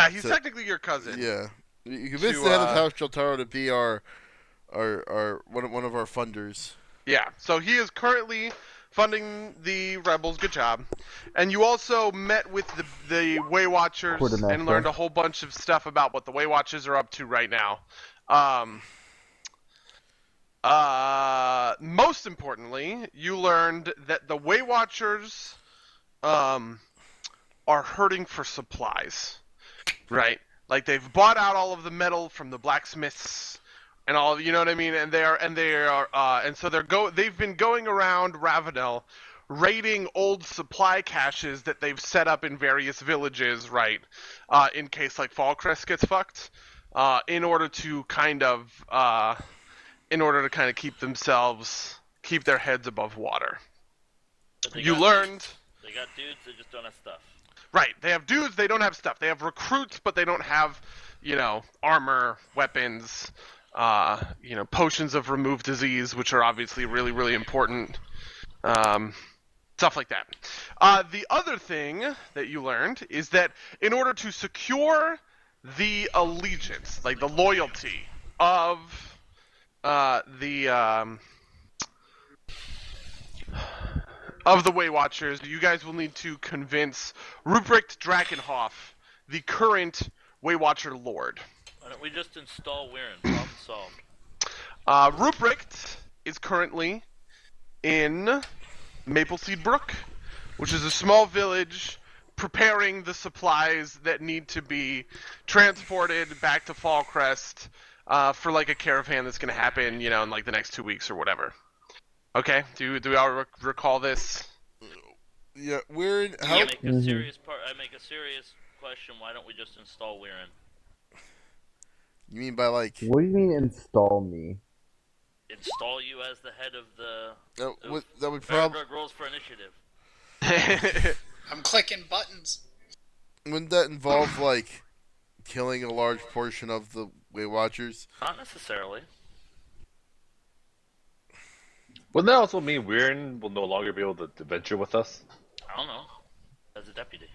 Yeah, he's technically your cousin. Yeah. You convinced the head of House Jotaro to be our one of our funders. Yeah, so he is currently funding the rebels. Good job. And you also met with the Way Watchers and learned a whole bunch of stuff about what the Way Watchers are up to right now. Most importantly, you learned that the Way Watchers are hurting for supplies, right? Like they've bought out all of the metal from the blacksmiths and all, you know what I mean? And so they've been going around Ravenel raiding old supply caches that they've set up in various villages, right? In case like Fallcrest gets fucked, in order to kind of keep their heads above water. You learned they got dudes, they just don't have stuff. Right, they have dudes, they don't have stuff. They have recruits, but they don't have, armor, weapons, potions of remove disease, which are obviously really, really important. Stuff like that. The other thing that you learned is that in order to secure the allegiance, like the loyalty of the Way Watchers, you guys will need to convince Ruprecht Drakenhoff, the current Way Watcher Lord. Why don't we just install Weirin? Problem solved. Ruprecht is currently in Mapleseed Brook, which is a small village preparing the supplies that need to be transported back to Fallcrest for like a caravan that's going to happen, in like the next 2 weeks or whatever. Okay, do we all recall this? Yeah, Weirin. I make a serious question. Why don't we just install Weirin? You mean by like? What do you mean install me? Install you as the head of the. That would probably rolls for initiative. I'm clicking buttons. Wouldn't that involve like killing a large portion of the Way Watchers? Not necessarily. Wouldn't that also mean Weirin will no longer be able to venture with us? I don't know. As a deputy.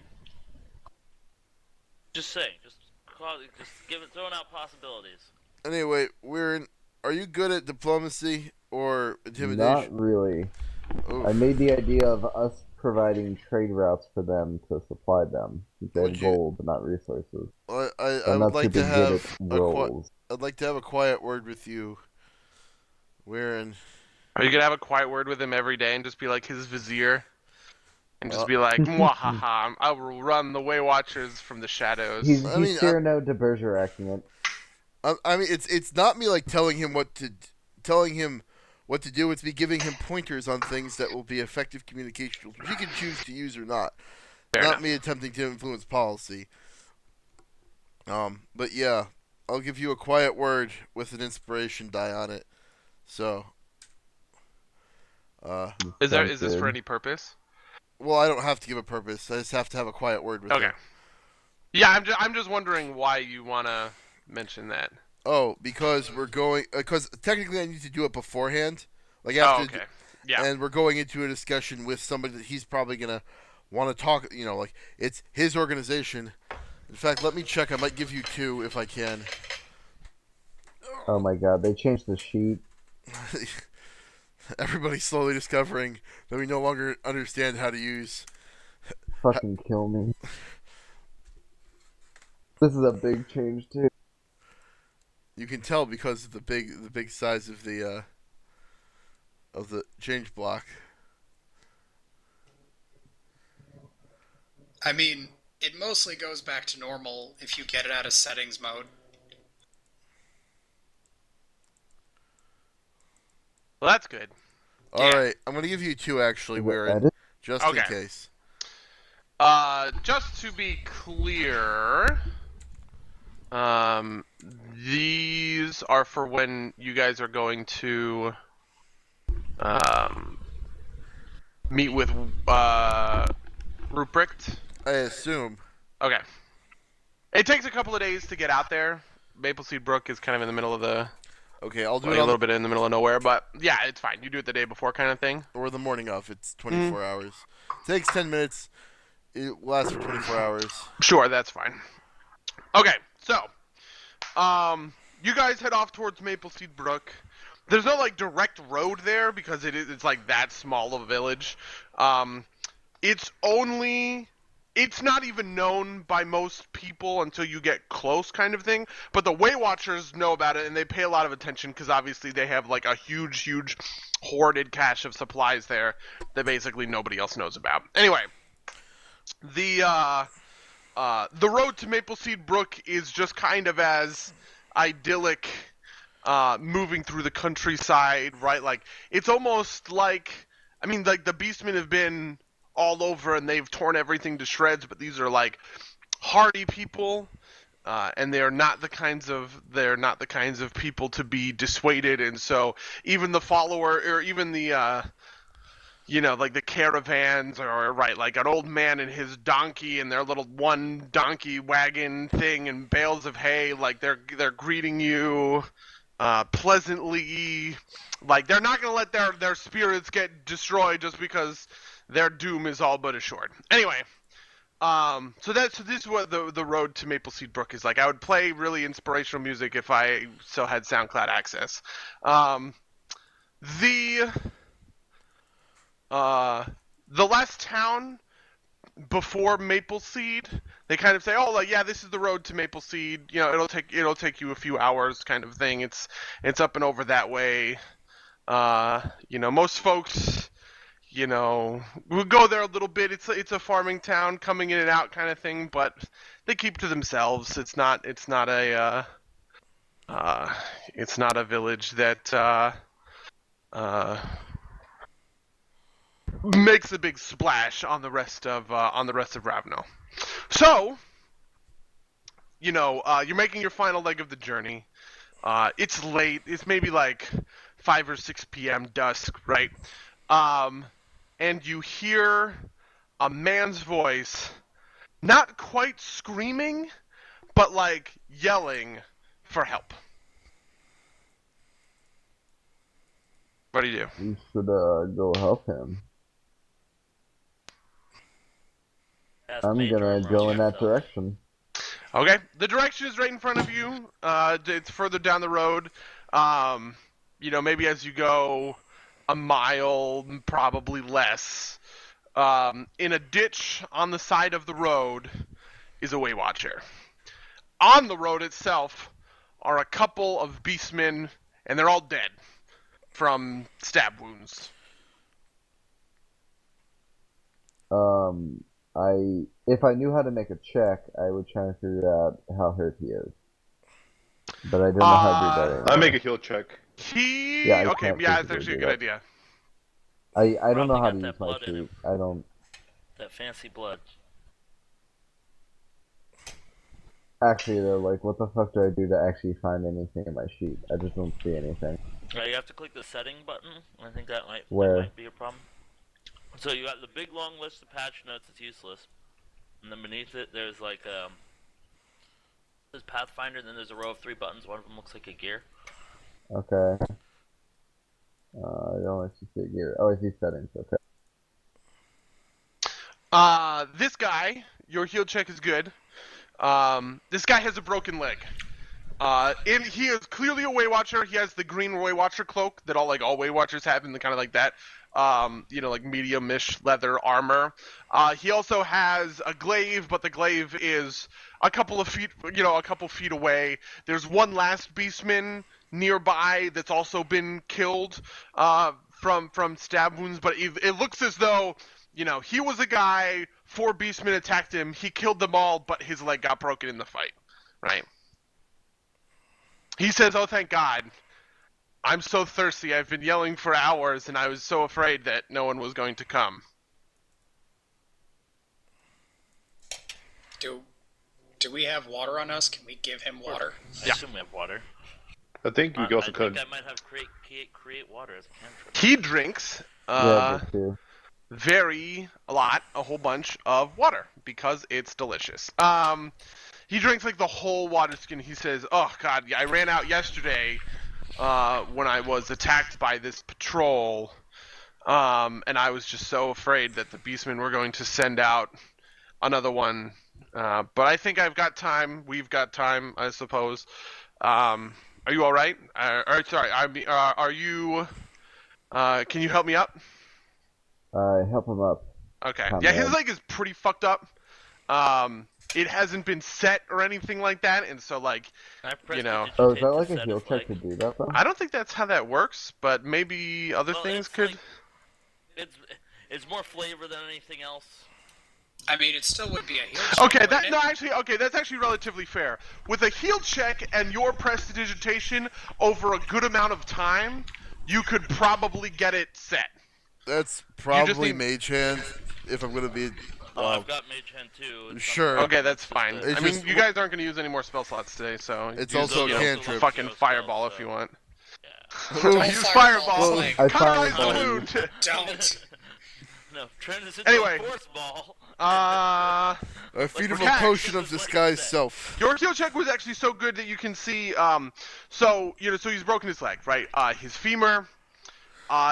Just saying. Just throwing out possibilities. Anyway, Weirin, are you good at diplomacy or intimidation? Not really. Oof. I made the idea of us providing trade routes for them to supply them. They had gold, but not resources. I would like to have I'd like to have a quiet word with you, Weirin. Are you gonna have a quiet word with him every day and just be like his vizier? And just be like, mwahaha, I will run the Way Watchers from the shadows. He's Cyrano de Bergerac-ing it. I mean, it's not me like telling him what to do. It's me giving him pointers on things that will be effective communication tools, which he can choose to use or not. Fair not enough. Me attempting to influence policy. But yeah, I'll give you a quiet word with an inspiration die on it. So. Is this for any purpose? Well, I don't have to give a purpose. I just have to have a quiet word with him. Okay. Yeah, I'm just wondering why you want to mention that. Oh, because we're going. Because technically, I need to do it beforehand. Like after. Oh, okay. Yeah. And we're going into a discussion with somebody that he's probably gonna want to talk. Like it's his organization. In fact, let me check. I might give you 2 if I can. Oh my God! They changed the sheet. Everybody's slowly discovering that we no longer understand how to use. Fucking kill me. This is a big change too. You can tell because of the big size of the change block. I mean, it mostly goes back to normal if you get it out of settings mode. Well, that's good. All right, I'm gonna give you 2 actually, Weirin, just in case. Just to be clear, these are for when you guys are going to meet with Ruprecht. I assume. Okay. It takes a couple of days to get out there. Mapleseed Brook is kind of in the middle of the. Okay, I'll do it a little bit in the middle of nowhere, but yeah, it's fine. You do it the day before, kind of thing, or the morning of. It's 24 hours. It takes 10 minutes. It lasts for 24 hours. Sure, that's fine. Okay, so you guys head off towards Mapleseed Brook. There's no like direct road there because it's like that small of a village. It's not even known by most people until you get close, kind of thing. But the Way Watchers know about it and they pay a lot of attention because obviously they have like a huge hoarded cache of supplies there that basically nobody else knows about. Anyway, the road to Mapleseed Brook is just kind of as idyllic, moving through the countryside, right? Like, it's almost like, I mean, like, the Beastmen have been all over and they've torn everything to shreds, but these are, like, hardy people, and they're not the kinds of people to be dissuaded, and so even the follower, or even the, like the caravans, or right, like an old man and his donkey and their little one donkey wagon thing and bales of hay, like they're greeting you pleasantly. Like they're not gonna let their spirits get destroyed just because their doom is all but assured. Anyway, so this is what the road to Mapleseed Brook is like. I would play really inspirational music if I still had SoundCloud access. The last town before Mapleseed, they kind of say, "Oh, like yeah, this is the road to Mapleseed. You know, it'll take you a few hours, kind of thing. It's up and over that way. Most folks, will go there a little bit. It's a farming town, coming in and out, kind of thing. But they keep to themselves. It's not a village that makes a big splash on the rest of Ravno. So, you're making your final leg of the journey. It's late. It's maybe like 5 or 6 p.m. dusk, right? And you hear a man's voice, not quite screaming, but like yelling for help. What do you do? We should go help him. I'm gonna go in that direction. Okay, the direction is right in front of you. It's further down the road. Maybe as you go a mile, probably less. In a ditch on the side of the road is a Way Watcher. On the road itself are a couple of beastmen, and they're all dead from stab wounds. If I knew how to make a check, I would try and figure out how hurt he is. But I don't know how to do that. I make a heal check. It's actually a good idea. I don't know how to use my sheet. I don't. That fancy blood. Actually, though, like, what the fuck do I do to actually find anything in my sheet? I just don't see anything. You have to click the setting button. I think that might be a problem. So you got the big long list of patch notes. It's useless. And then beneath it, there's like there's Pathfinder, and then there's a row of 3 buttons. One of them looks like a gear. Okay. I don't actually see gear. Oh, I see settings. Okay. This guy, your heal check is good. This guy has a broken leg. And he is clearly a Way Watcher. He has the green Way Watcher cloak that all Way Watchers have, in the kind of like that, like medium-ish leather armor. He also has a glaive, but the glaive is a couple feet away. There's one last beastman nearby that's also been killed from stab wounds, but it looks as though he was a guy, 4 beastmen attacked him, he killed them all, but his leg got broken in the fight, right? He says, "Oh, thank God. I'm so thirsty. I've been yelling for hours, and I was so afraid that no one was going to come." Do we have water on us? Can we give him water? I assume we have water. I think you also could. I think I might have create water as a cantrip. He drinks a whole bunch of water because it's delicious. He drinks like the whole water skin. He says, "Oh God, I ran out yesterday when I was attacked by this patrol, and I was just so afraid that the beastmen were going to send out another one But I think I've got time. We've got time, I suppose. Are you all right? Sorry. Are you? Can you help me up? Help him up. Okay. Comrade. Yeah, his leg is pretty fucked up. It hasn't been set or anything like that, and so like, you know. Oh, is that like a heal check to do that though? I don't think that's how that works, but maybe other things could. Like, it's more flavor than anything else. I mean, it still would be a heal check. Okay, that's actually relatively fair. With a heal check and your prestidigitation over a good amount of time, you could probably get it set. That's probably need... mage hand. If I'm gonna be. I've got mage hand too. Sure. Okay, that's fine. It's I mean, you guys aren't gonna use any more spell slots today, so it's also a cantrip. Fucking fireball if you want. Don't Use fireball. Like, Cauterize the wound. don't. No, transition Anyway. to a force ball. I feed him a potion of disguised self. Your heal check was actually so good that you can see. So he's broken his leg, right? His femur.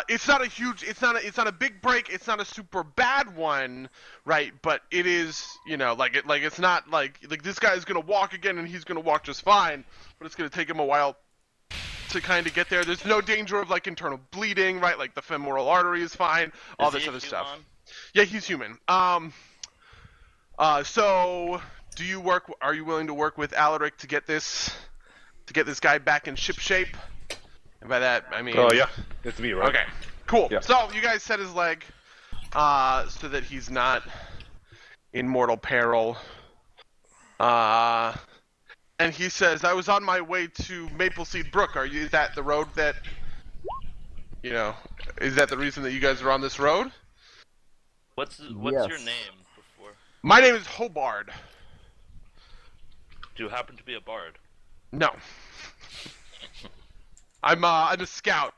It's not a big break. It's not a super bad one, right? But it is, it's not like this guy is gonna walk again and he's gonna walk just fine, but it's gonna take him a while to kind of get there. There's no danger of like internal bleeding, right? Like the femoral artery is fine. All this other stuff. Yeah, he's human. So do you work? Are you willing to work with Alaric to get this guy back in ship shape? And by that I mean. Oh yeah, it's me, right? Okay, cool. Yeah. So you guys set his leg, so that he's not in mortal peril. And he says, "I was on my way to Mapleseed Brook. Is that the road that? Is that the reason that you guys are on this road?" What's Yes. your name before? My name is Hobard. Do you happen to be a bard? No. I'm a scout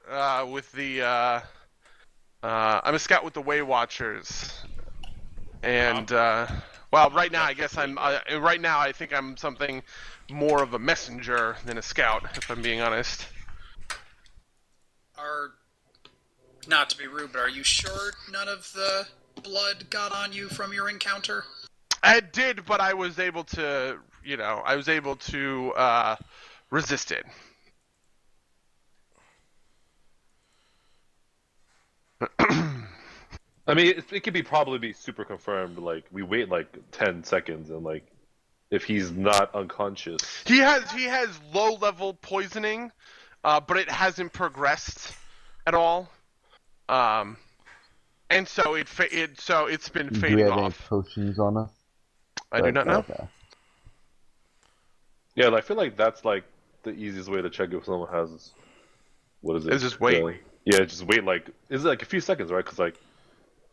with the I'm a scout with the Way Watchers, and right now I guess right now I think I'm something more of a messenger than a scout, if I'm being honest. Not to be rude, but are you sure none of the blood got on you from your encounter? I did, but I was able to resist it. I mean, it could probably be super confirmed. Like we wait like 10 seconds, and like if he's not unconscious, He has low level poisoning, but it hasn't progressed at all. And so it's been Do we fading have any off. potions on us? I do not know. Okay. yeah, I feel like that's like the easiest way to check if someone has. What is it? Is just wait. Yeah, just wait. Like, is it like a few seconds, right? Because like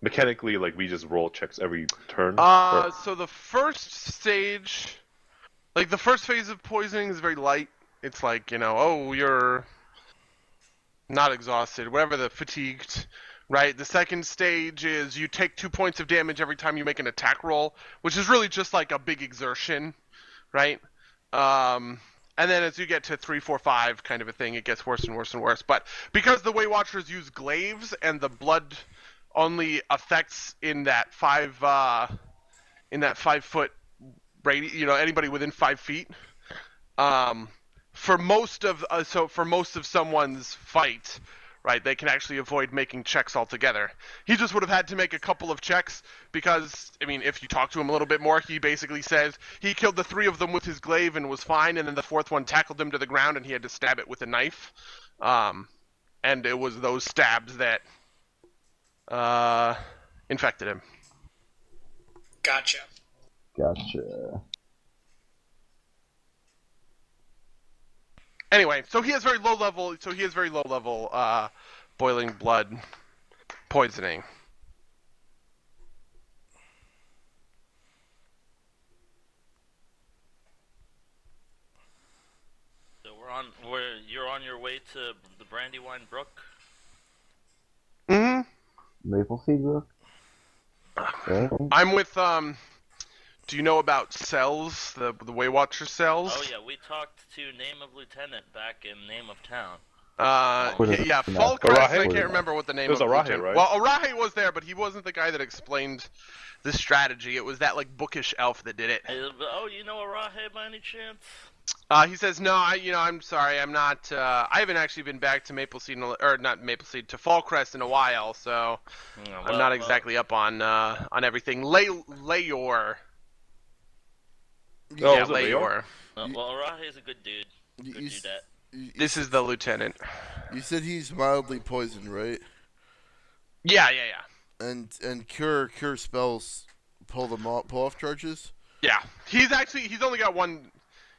mechanically, like we just roll checks every turn. So the first stage, like the first phase of poisoning is very light. It's like, you're not exhausted, whatever the fatigued, right? The second stage is you take 2 points of damage every time you make an attack roll, which is really just like a big exertion, right? And then as you get to 3, 4, 5 kind of a thing, it gets worse and worse and worse. But because the Way Watchers use glaives and the blood only affects in that 5 foot radius, anybody within 5 feet. For most of someone's fight, right, they can actually avoid making checks altogether. He just would have had to make a couple of checks because, I mean, if you talk to him a little bit more, he basically says he killed the 3 of them with his glaive and was fine, and then the 4th one tackled him to the ground and he had to stab it with a knife. And it was those stabs that infected him. Gotcha. Anyway, so he has very low level boiling blood poisoning. So you're on your way to the Brandywine Brook? Mm-hmm. Mapleseed Brook? Okay. I'm with do you know about cells, the Way Watcher cells? Oh yeah, we talked to Name of Lieutenant back in Name of Town. Yeah, No. Falkrest, I Arahe? can't remember what the name It was of the Arahe, lieutenant. right? Well, Arahe was there, but he wasn't the guy that explained the strategy. It was that, like, bookish elf that did it. Oh, you know Arahe by any chance? He says, no, I'm sorry, I'm not, I haven't actually been back to Mapleseed, or not Mapleseed, to Fallcrest in a while, so I'm not exactly up on everything. Layor. Oh, Yeah, was it Layor? Well, Arahe is a good dude. You, Good dudette. This is the lieutenant. You said he's mildly poisoned, right? Yeah. And cure spells pull off charges. Yeah, he's only got one.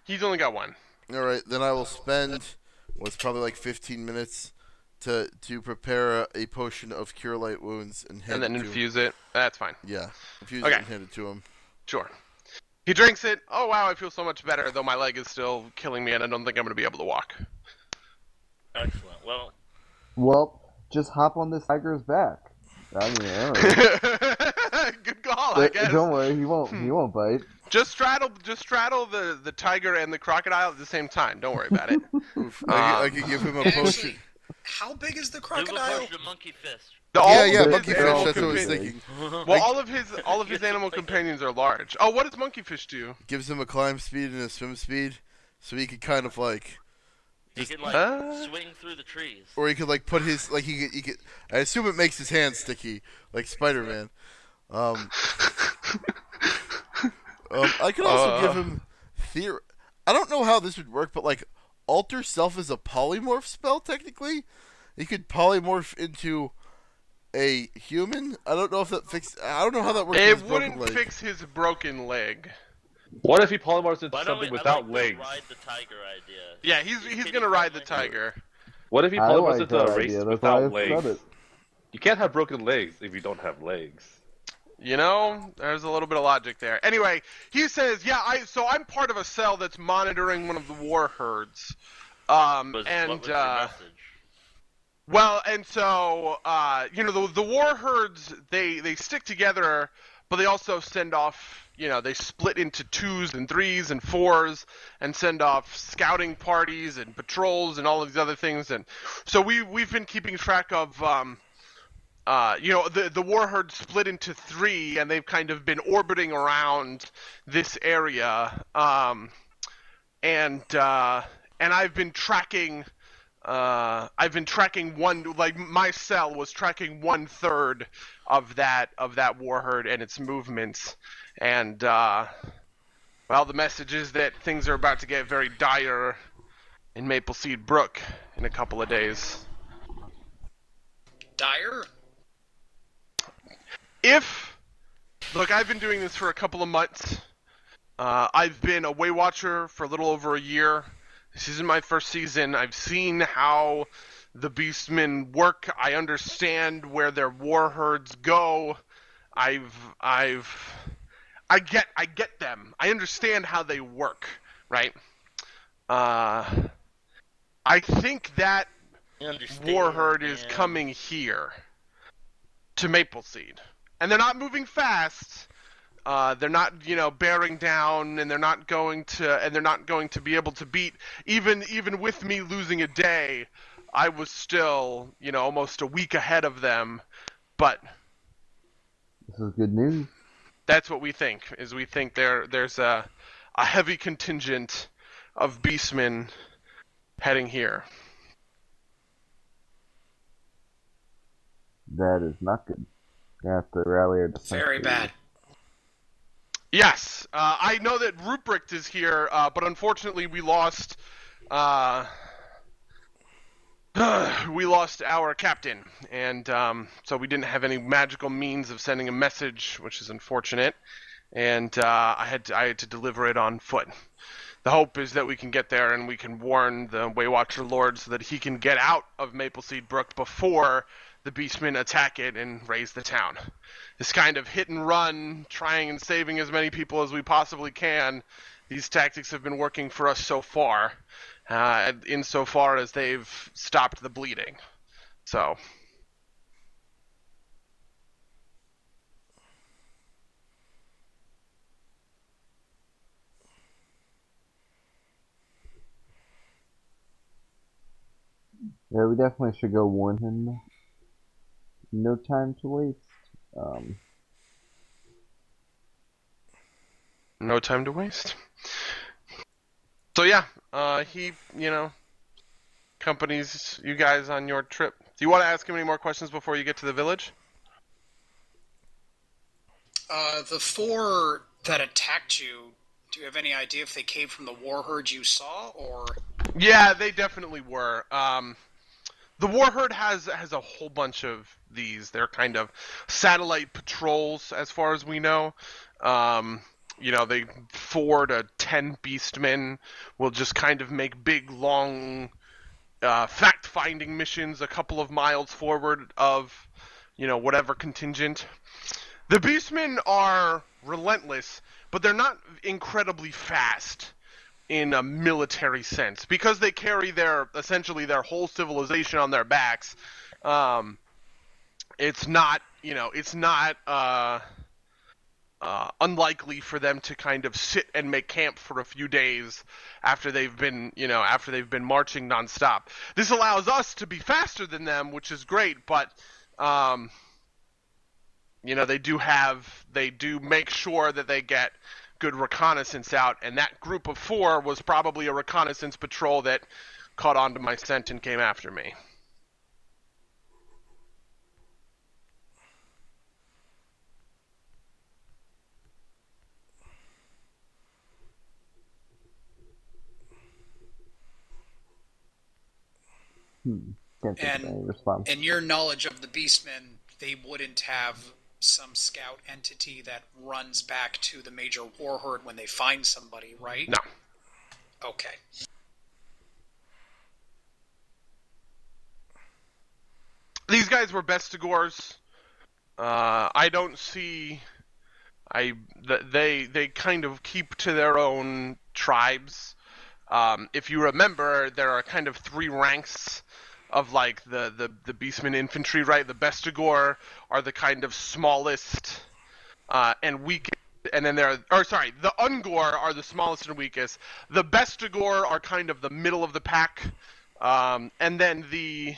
He's only got one. All right, then I will spend what's probably like 15 minutes to prepare a potion of cure light wounds and then it to infuse it. That's fine. Yeah, infuse Okay. it and hand it to him. Sure. He drinks it. Oh wow, I feel so much better. Though my leg is still killing me, and I don't think I'm going to be able to walk. Excellent. Well, just hop on this tiger's back. I mean, I don't know. Good call, I guess. Don't worry, he won't bite. Just straddle the tiger and the crocodile at the same time. Don't worry about it. Oof, I could give him a potion. Actually, how big is the Do a crocodile? potion of monkey fist. Yeah, All of monkeyfish. his animal That's what I was compa- thinking. Well, all of his animal companions are large. Oh, what does monkeyfish do? Gives him a climb speed and a swim speed, so he could kind of like. He can swing through the trees. Or he could like put his he could. I assume it makes his hands sticky like Spider-Man. I could also give him I don't know how this would work, but like alter self is a polymorph spell technically. He could polymorph into a human. I don't know if that I don't know how that works. It wouldn't fix his broken leg. What if he polymorphs into something I without like legs? The ride the tiger idea. Yeah, he's gonna ride the tiger. What if he I polymorphs like into that a race idea. That's why I without said legs? it. You can't have broken legs if you don't have legs. You know, there's a little bit of logic there. Anyway, he says, yeah, I'm part of a cell that's monitoring one of the war herds. What was your message? Well, and so, the war herds, they stick together, but they also send off, they split into 2s and 3s and 4s and send off scouting parties and patrols and all of these other things. And so we've been keeping track of, the war herd split into 3, and they've kind of been orbiting around this area. And I've been tracking. One, like my cell was tracking 1/3 of that war herd and its movements, and well, the message is that things are about to get very dire in Mapleseed Brook in a couple of days. Dire? Look, I've been doing this for a couple of months. I've been a Way Watcher for a little over a year. This isn't my first season. I've seen how the Beastmen work. I understand where their war herds go. I get them. I understand how they work, right? I think that war herd is coming here to Mapleseed. And they're not moving fast. They're not, bearing down, and they're not going to be able to beat. Even with me losing a day, I was still, almost a week ahead of them. But this is good news. That's what we think. We think there's a heavy contingent of beastmen heading here. That is not good. You have to rally our defense. Very bad. Yes, I know that Ruprecht is here, but unfortunately we lost our captain, and so we didn't have any magical means of sending a message, which is unfortunate, and I had to deliver it on foot. The hope is that we can get there and we can warn the Waywatcher Lord so that he can get out of Mapleseed Brook before the Beastmen attack it and raise the town. This kind of hit and run, trying and saving as many people as we possibly can, these tactics have been working for us so far, insofar as they've stopped the bleeding. So. Yeah, we definitely should go warn him. No time to waste. No time to waste. So yeah, he, accompanies you guys on your trip. Do you want to ask him any more questions before you get to the village? The four that attacked you, do you have any idea if they came from the war herd you saw, or? Yeah, they definitely were. The war herd has a whole bunch of these. They're kind of satellite patrols, as far as we know. They 4 to 10 beastmen will just kind of make big, long, fact-finding missions a couple of miles forward of, whatever contingent. The beastmen are relentless, but they're not incredibly fast in a military sense because they carry essentially their whole civilization on their backs. It's not unlikely for them to kind of sit and make camp for a few days after they've been marching nonstop. This allows us to be faster than them, which is great, but they do make sure that they get good reconnaissance out, and that group of 4 was probably a reconnaissance patrol that caught on to my scent and came after me. Can't think of any response. In your knowledge of the Beastmen, they wouldn't have some scout entity that runs back to the major war herd when they find somebody, right? No. Okay. These guys were Bestigors. I don't see. They kind of keep to their own tribes. If you remember, there are kind of 3 ranks of like the Beastmen infantry, right? The Bestigor are the kind of smallest and weakest, and then the Ungor are the smallest and weakest. The Bestigor are kind of the middle of the pack, and then the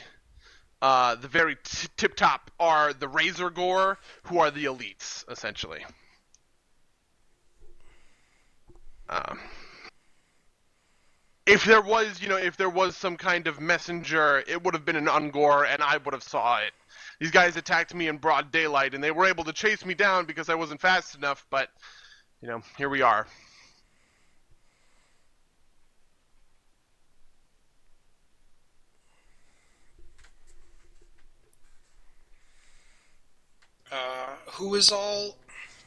very tip top are the Razor Gore, who are the elites, essentially. If there was some kind of messenger, it would have been an Ungor, and I would have saw it. These guys attacked me in broad daylight, and they were able to chase me down because I wasn't fast enough, but, here we are. Who is all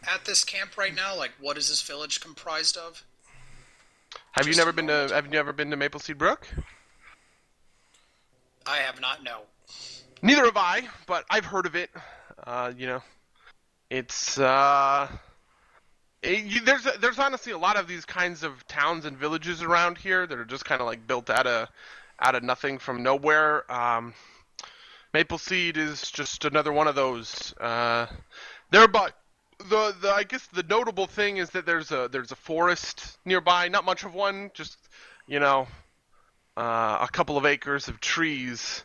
at this camp right now? Like, what is this village comprised of? Have you never been to Mapleseed Brook? I have not, no. Neither have I, but I've heard of it. It's there's honestly a lot of these kinds of towns and villages around here that are just kind of like built out of nothing from nowhere. Mapleseed is just another one of those. They're about I guess the notable thing is that there's a forest nearby, not much of one, just a couple of acres of trees,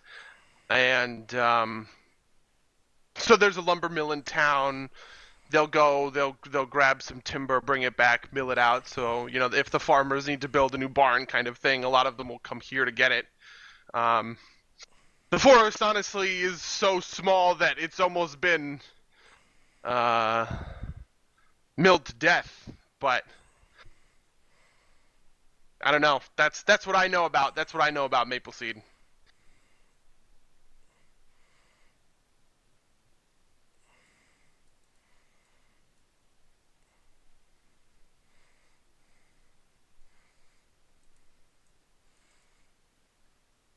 and so there's a lumber mill in town. They'll grab some timber, bring it back, mill it out. So if the farmers need to build a new barn, kind of thing, a lot of them will come here to get it. The forest honestly is so small that it's almost been milled to death, but I don't know. That's what I know about. That's what I know about Mapleseed.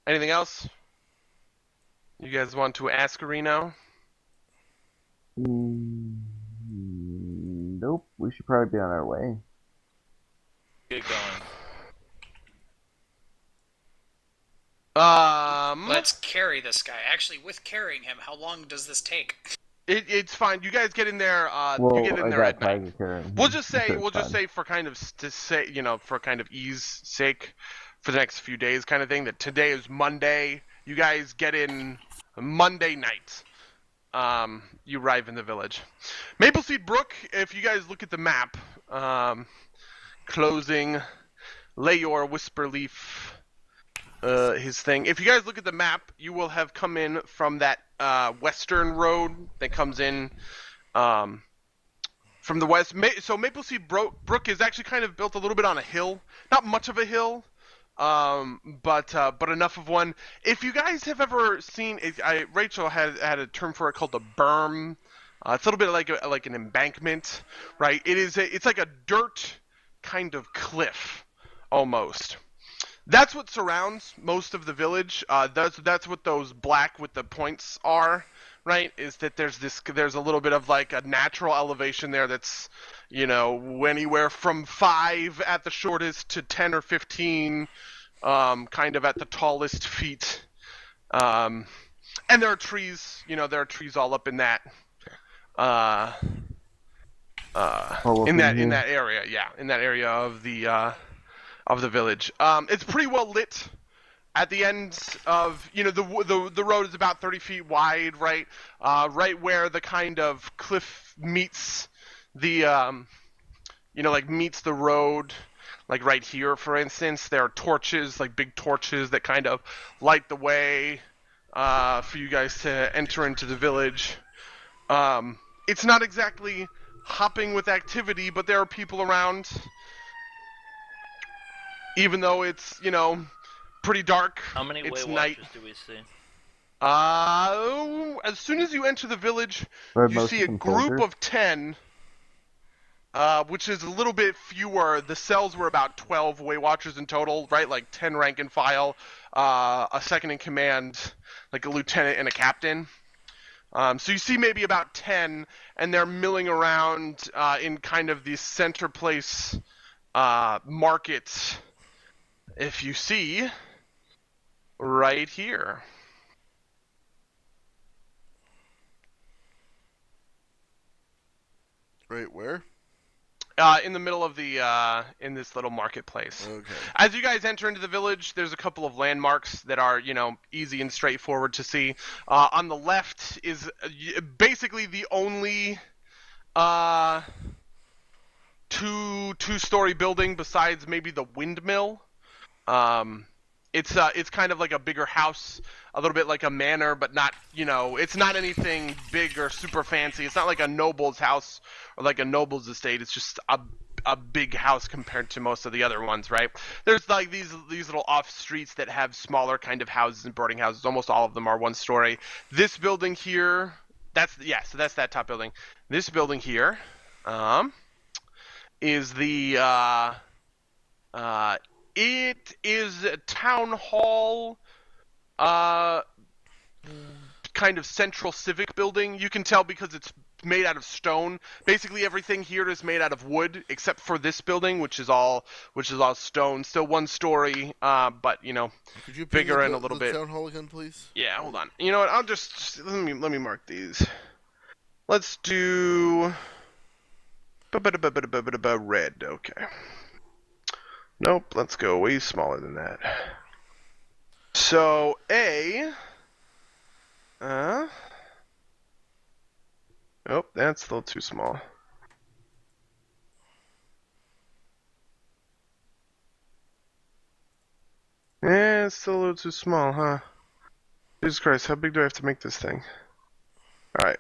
Anything else you guys want to ask Reno? Nope. We should probably be on our way. Get going. Let's carry this guy. Actually, with carrying him, how long does this take? It's fine. You guys get in there. Well, you get in there at night. We'll just say for kind of for kind of ease sake, for the next few days, kind of thing. That today is Monday You guys get in Monday night. You arrive in the village. Mapleseed Brook, if you guys look at the map, closing Layor Whisperleaf, his thing. If you guys look at the map, you will have come in from that western road that comes in from the west. So Mapleseed Brook is actually kind of built a little bit on a hill. Not much of a hill, but enough of one. If you guys have ever seen, Rachel had a term for it called the berm. It's a little bit like an embankment, right? It's like a dirt kind of cliff, almost. That's what surrounds most of the village. That's what those black with the points are, right? Is that there's a little bit of like a natural elevation there that's, anywhere from 5 at the shortest to 10 or 15, kind of at the tallest feet. And there are trees, all up in that, in that area, in that area of the village. It's pretty well lit. At the end of, the road is about 30 feet wide, right? Right where the kind of cliff meets the, meets the road, like right here, for instance. There are torches, like big torches that kind of light the way for you guys to enter into the village. It's not exactly hopping with activity, but there are people around. Even though it's, pretty dark. How many it's Way night. Watchers do we see? As soon as you enter the village, you see a group soldiers? of 10, which is a little bit fewer. The cells were about 12 Way Watchers in total, right? Like 10 rank and file, a second in command, like a lieutenant and a captain. So you see maybe about 10, and they're milling around in kind of the center place market. If you see, right here. Right where? In the middle of the, in this little marketplace. Okay. As you guys enter into the village, there's a couple of landmarks that are, easy and straightforward to see. On the left is basically the only, two-story building besides maybe the windmill. It's kind of like a bigger house, a little bit like a manor, but not, it's not anything big or super fancy. It's not like a noble's house or like a noble's estate. It's just a big house compared to most of the other ones, right? There's like these little off streets that have smaller kind of houses and boarding houses. Almost all of them are one story. This building here, so that's that top building. This building here, is the, it is a town hall, kind of central civic building. You can tell because it's made out of stone. Basically everything here is made out of wood, except for this building, which is all stone. Still one story, but Could you bigger ping and a little the bit. town hall again, please? Yeah, hold on. You know what? I'll just let me mark these. Let's do red. Okay. Nope, let's go way smaller than that. So, oh, that's a little too small. It's still a little too small, huh? Jesus Christ, how big do I have to make this thing? Alright.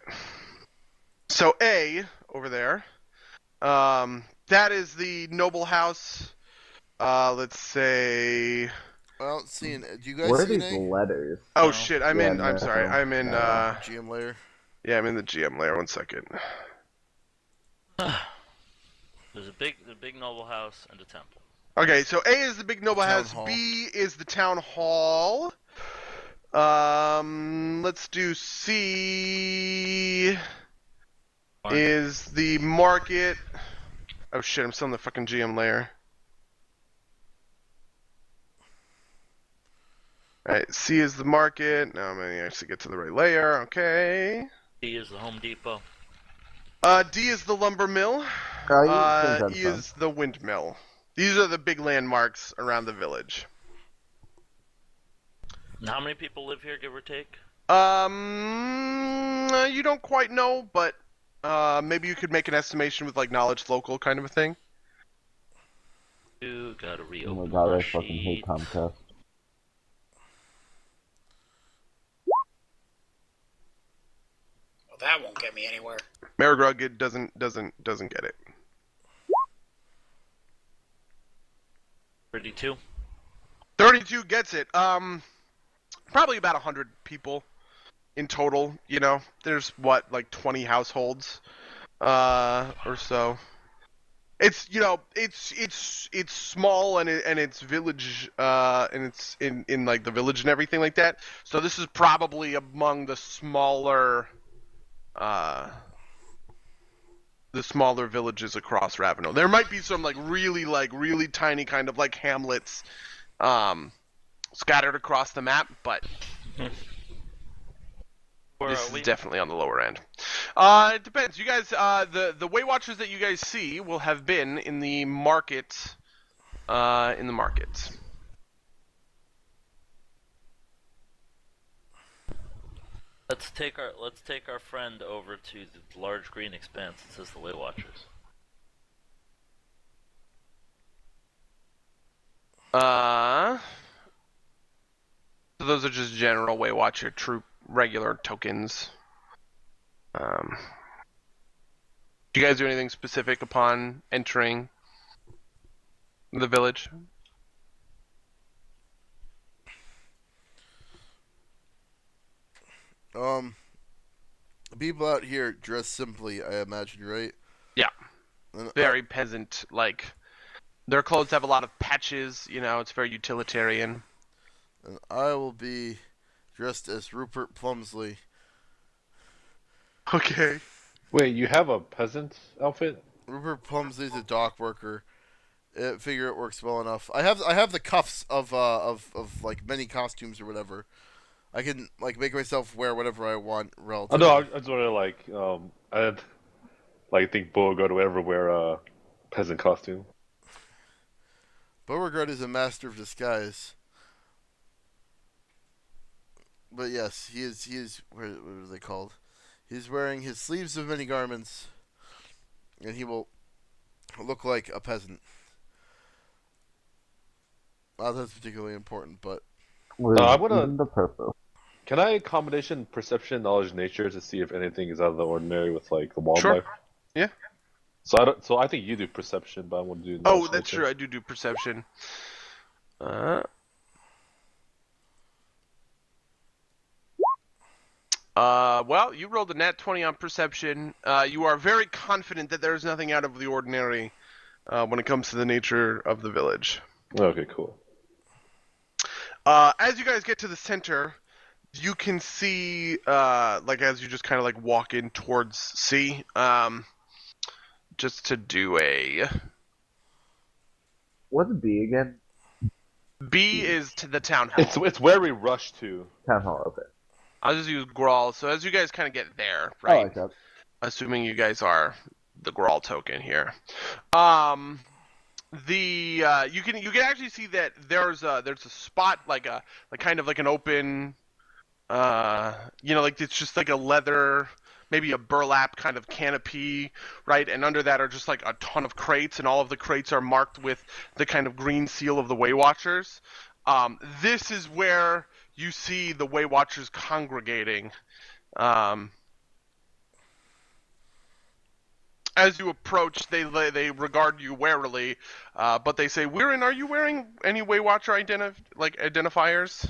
So, A, over there, that is the noble house. Let's say. I don't see an. Do you guys What are see these an letters? Oh shit! I'm no. sorry. I'm in. GM layer? Yeah, I'm in the GM layer. 1 second. There's the big noble house and a temple. Okay, so A is the big noble Town house. hall. B is the town hall. Let's do C. Is the market. Oh shit! I'm still in the fucking GM layer. Alright, C is the market. Now I'm gonna actually get to the right layer. Okay. D is the Home Depot. D is the lumber mill. E is the windmill. These are the big landmarks around the village. And how many people live here, give or take? You don't quite know, but maybe you could make an estimation with like knowledge local kind of a thing. You gotta Oh reopen my god, my I fucking hate sheet. Comcast. Well, that won't get me anywhere. Marigrug doesn't get it. 32. 32 gets it. Probably about 100 people in total. You know, there's what, like 20 households, or so. It's it's small and it's village, and it's in like the village and everything like that. So this is probably among the smaller villages across Raveno. There might be some like really tiny kind of like hamlets, scattered across the map, but this is definitely on the lower end. It depends. You guys, the Way Watchers that you guys see will have been in the market, Let's take our friend over to the large green expanse that says the Way Watchers. So those are just general Way Watcher troop regular tokens. Do you guys do anything specific upon entering the village? People out here dress simply, I imagine, right? Yeah. And Very peasant, like their clothes have a lot of patches, you know, it's very utilitarian. And I will be dressed as Rupert Plumsley. Okay. Wait, you have a peasant outfit? Rupert Plumsley's a dock worker. I figure it works well enough. I have the cuffs of like many costumes or whatever. I can like make myself wear whatever I want Oh relatively. no, I just wanted to I like think Beauregard would ever wear a peasant costume. Beauregard is a master of disguise. But yes, he is. What are they called? He's wearing his sleeves of many garments, and he will look like a peasant. Not that's particularly important, but I'm gonna. Even the purpose. Can I combination perception, knowledge, nature to see if anything is out of the ordinary with like the wildlife? Sure. Yeah. So I think you do perception, but I want to do. Knowledge, Oh, that's nature. true. I do perception. Well, you rolled a nat 20 on perception. You are very confident that there is nothing out of the ordinary when it comes to the nature of the village. Okay, cool. As you guys get to the center, you can see, like as you just kind of like walk in towards C, just to do a... What's B again? B is to the town hall. It's where we rush to. Town hall, okay. I'll just use Grawl. So as you guys kind of get there, I right? like that. Assuming you guys are the Grawl token here. You can actually see that there's a spot like kind of like an open, like it's just like a leather, maybe a burlap kind of canopy, right? And under that are just like a ton of crates, and all of the crates are marked with the kind of green seal of the Way Watchers. This is where you see the Way Watchers congregating. As you approach, they regard you warily, but they say, "Weirin, are you wearing any Way Watcher identifiers?"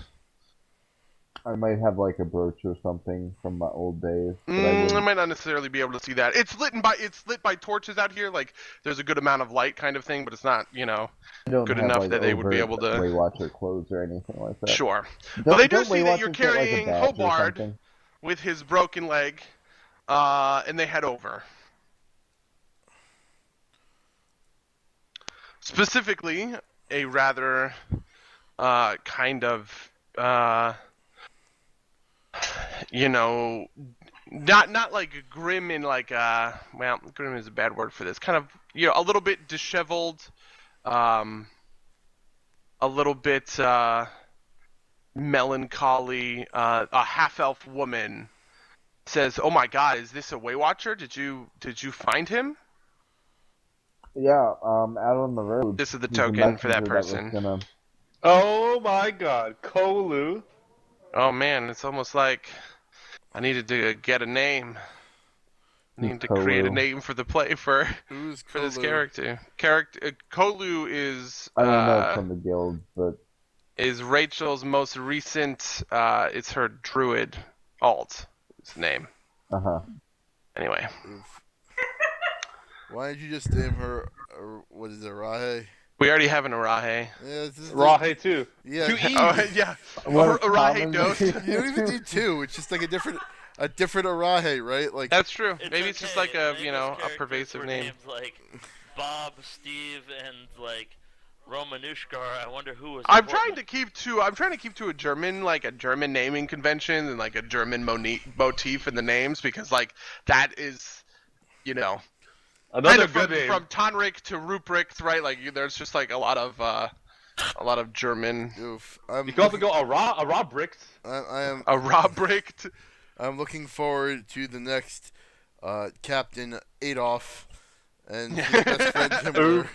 I might have like a brooch or something from my old days. But I might not necessarily be able to see that. It's lit by torches out here. Like there's a good amount of light, kind of thing, but it's not, I don't good have, enough like, that they would be able to. Way Watcher clothes or anything like that. Sure, Don't, but they do don't see Way that you're Watchers get, like, a carrying badge or Hobart something? with his broken leg, and they head over. Specifically, a rather kind of not like grim in like grim is a bad word for this. Kind of a little bit disheveled, a little bit melancholy, a half-elf woman says, "Oh my God, is this a Waywatcher? Did you find him?" Yeah, out on the road. This is the He's a token for that messenger was person. gonna. Oh my God, Kolu. Oh man, it's almost like I needed to get a name. I need to create a Kolu? name for the play for Who's this Kolu? character. Kolu is I don't know from the guild, but is Rachel's most recent. It's her druid alt. His name. Anyway. Oof. Why did you just name her? What is it, Rahe? We already have an Arahe. Yeah, this is Rahe too. Yeah. 2 E's. Oh yeah. What a Arahe common dose. You don't even do two. It's just like a different Arahe, right? Like That's true. Maybe it's just like okay. a Maybe those a characters pervasive were name. named like Bob, Steve, and like Romanushkar. I wonder who was. I'm important. trying to keep to a German naming convention and like a German motif in the names because like that is, Another kind of good name. from Tonrik to Ruprecht, right? Like there's just like a lot of German. oof. You can also go a Bricks. I am. A Robricht. I'm looking forward to the next Captain Adolf and his best friend Himmler.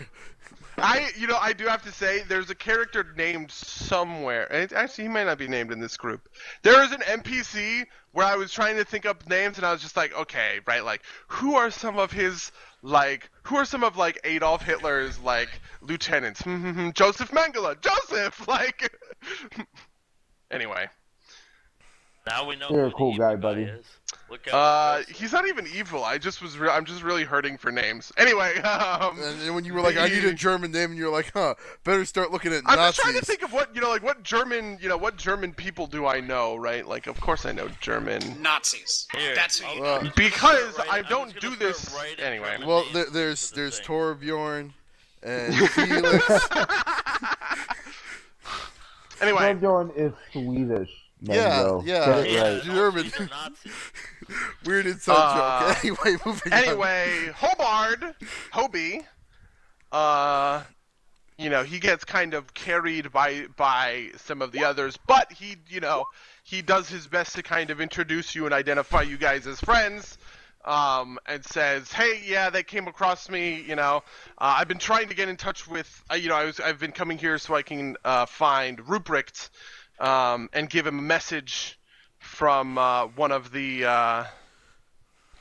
I do have to say, there's a character named somewhere. And actually, he might not be named in this group. There is an NPC where I was trying to think up names, and I was just like, okay, right, like, who are some of Adolf Hitler's, like, lieutenants? Joseph Mengele! Joseph! Like, anyway. Now we know You're who a cool the guy, evil buddy. Is. Look out. He's not even evil. I'm just really hurting for names. Anyway, And then when you were like, I need a German name, and you're like, better start looking at I'm Nazis. just trying to think of what German people do I know, right? Like, of course I know German. Nazis. Here, That's who you Well, know. Because I'm I just don't gonna do start this writing anyway. German Well, names there's for the thing. Torbjorn and Felix. Anyway, Torbjorn is Swedish. Yeah, Mango. yeah. Get it Yeah, right. all German. Swedes are Nazis. Weird inside joke. Anyway, moving on. Anyway, Hobie, he gets kind of carried by some of the others, but he does his best to kind of introduce you and identify you guys as friends, and says, hey, yeah, they came across me, I've been trying to get in touch with, I've been coming here so I can find Ruprecht, and give him a message from one of the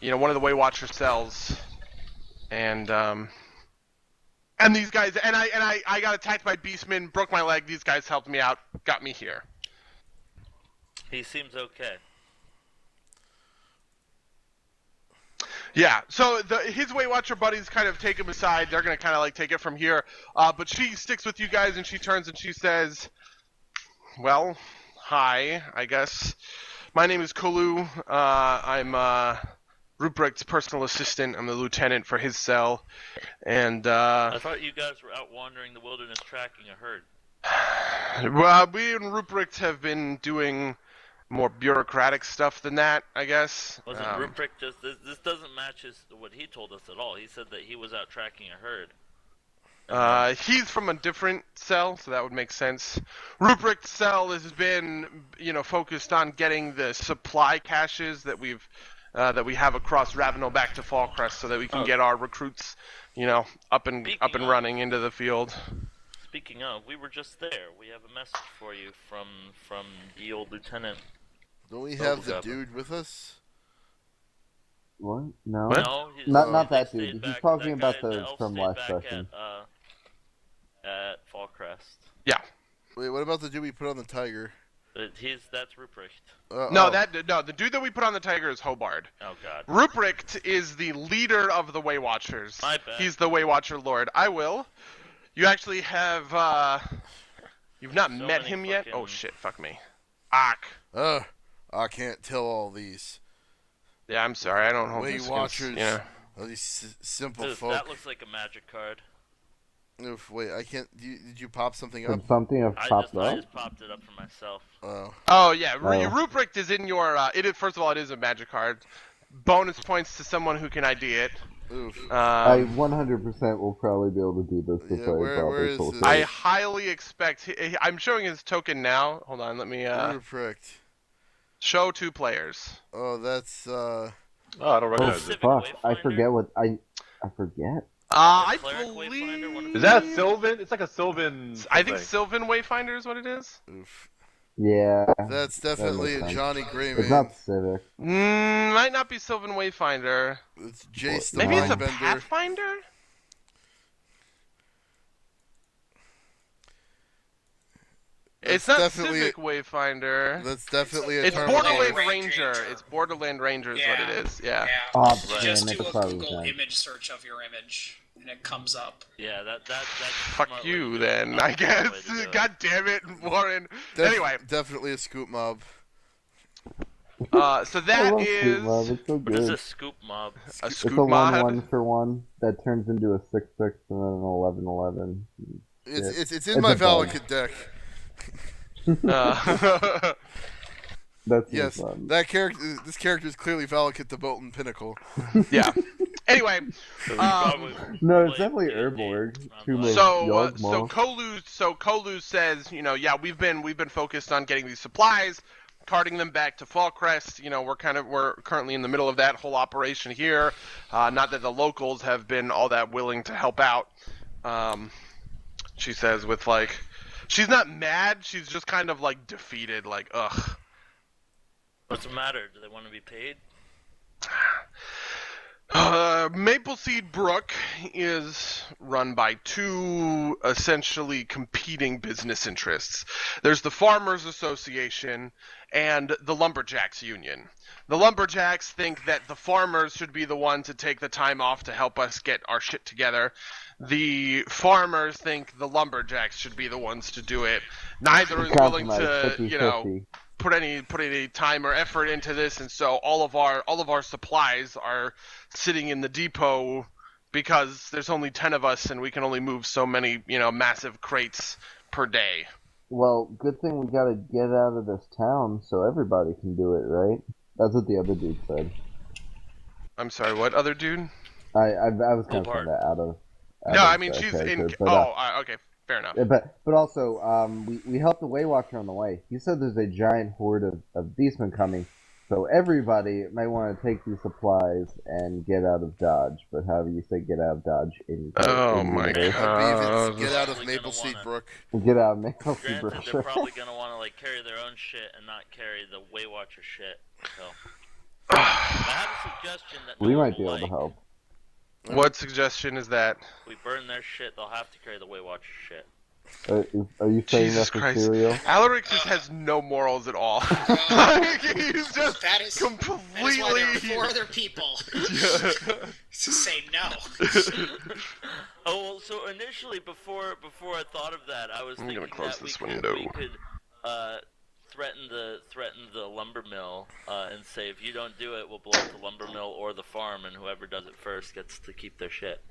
Waywatcher cells, and these guys, and I got attacked by beastmen, broke my leg. These guys helped me out, got me here. He seems okay. Yeah, so his Waywatcher buddies kind of take him aside. They're gonna kind of like take it from here, but she sticks with you guys, and she turns and she says, well, hi, I guess. My name is Kolu. I'm Ruprecht's personal assistant. I'm the lieutenant for his cell. And, I thought you guys were out wandering the wilderness tracking a herd. well, we and Ruprecht have been doing more bureaucratic stuff than that, I guess. Wasn't Ruprecht just... This doesn't match what he told us at all. He said that he was out tracking a herd. He's from a different cell, so that would make sense. Ruprecht's cell has been, focused on getting the supply caches that we have across Ravenel back to Fallcrest, so that we can get our recruits, up and running into the field. Speaking of, we were just there. We have a message for you from the old lieutenant. Don't we have the dude with us? What? No. What? No, Not they that stayed dude. He's back- talking that about guy- the elf from stayed last back session. At Fallcrest. Yeah. Wait, what about the dude we put on the tiger? That's Ruprecht. No, the dude that we put on the tiger is Hobard. Oh god. Ruprecht is the leader of the Waywatchers. My bad. He's the Waywatcher Lord. I will. You actually have, you've not So met many him yet? fucking- Oh shit, fuck me. Ak. I can't tell all these. Yeah, I'm sorry, I don't hold this against- Waywatchers. Yeah. All these simple Dude, folk. that looks like a magic card. Oof, wait, I can't. Did you pop something up? From something have I popped just up. popped it up for myself. Oh. Oh yeah, Oh. Ruprecht is in your. It is, first of all, it is a magic card. Bonus points to someone who can ID it. Oof. I 100% will probably be able to do this Yeah, before where is Social. this? I highly expect. I'm showing his token now. Hold on, let me Ruprecht. show 2 players. Oh, that's Oh, I don't Oh recognize it. Civic fuck! I Wayfinder? forget what I forget. I Cleric Wayfinder, one of believe. Is that Sylvan? It's like a Sylvan. I think something. Sylvan Wayfinder is what it is. oof. Yeah, That's that definitely makes a sense. Johnny It's Greymane. not Civic. Might not be Sylvan Wayfinder. It's Jace the Maybe it's a Mindbender. Pathfinder. It's not definitely- Civic Wayfinder. That's definitely a It's term. Borderland Range Ranger. Ranger. It's Borderland Ranger is what it is. Yeah. Oh, You damn, just it do a probably Google can. image search of your image, and it comes up. Yeah, that's a Fuck smart way you to do it. then, Not I the wrong way guess. to do it. God damn it, Warren. Anyway, Definitely a scoop mob. so I that love Scoop Mob. is It's so What is good. a scoop mob? a It's scoop a mod. 1/1 that turns into a 6/6 and then an 11/11. It's in It's my a bug. Valakut deck. That's Yes, no fun. that character. This character is clearly Valakut the Bolton Pinnacle. Yeah. Anyway, Probably No, it's play definitely D&D Herborg. around Tomb the- of so Yawgmoth. Kolu says, yeah, we've been focused on getting these supplies, carting them back to Fallcrest. We're currently in the middle of that whole operation here. Not that the locals have been all that willing to help out. She says with she's not mad, she's just kind of defeated, ugh. What's the matter? Do they want to be paid? Mapleseed Brook is run by 2 essentially competing business interests. There's the Farmers Association and the Lumberjacks Union. The Lumberjacks think that the farmers should be the one to take the time off to help us get our shit together. The farmers think the Lumberjacks should be the ones to do it. Neither is willing Compromise, to, 50-50. put any time or effort into this, and so all of our supplies are sitting in the depot because there's only 10 of us and we can only move so many, massive crates per day. Well, good thing we gotta get out of this town so everybody can do it, right? That's what the other dude said. I'm sorry, what other dude? I was kind of Hobart. saying that out of No, I mean she's character, in. but, Okay, fair enough. but also we helped the Waywatcher on the way. He said there's a giant horde of beastmen coming, so everybody might want to take these supplies and get out of Dodge. But however you say get out of Dodge in Oh in my universe. God. Beavis, get out of Probably gonna Mapleseed wanna- Brook. Get out of Maple Granted, they're probably gonna want to carry their own shit and not carry the Waywatcher shit. So I have a suggestion that We no one might be will able to like. help. What suggestion is that? We burn their shit, they'll have to carry the Waywatcher shit. Are you saying Jesus that for Christ. cereal? Alaric just has no morals at all. He's just That is why completely. there are 4 other people to say no. Oh, well, so initially, before I thought of that, I was I'm thinking gonna close that we this could, window. we could threaten the lumber mill and say, if you don't do it, we'll blow up the lumber mill or the farm, and whoever does it first gets to keep their shit.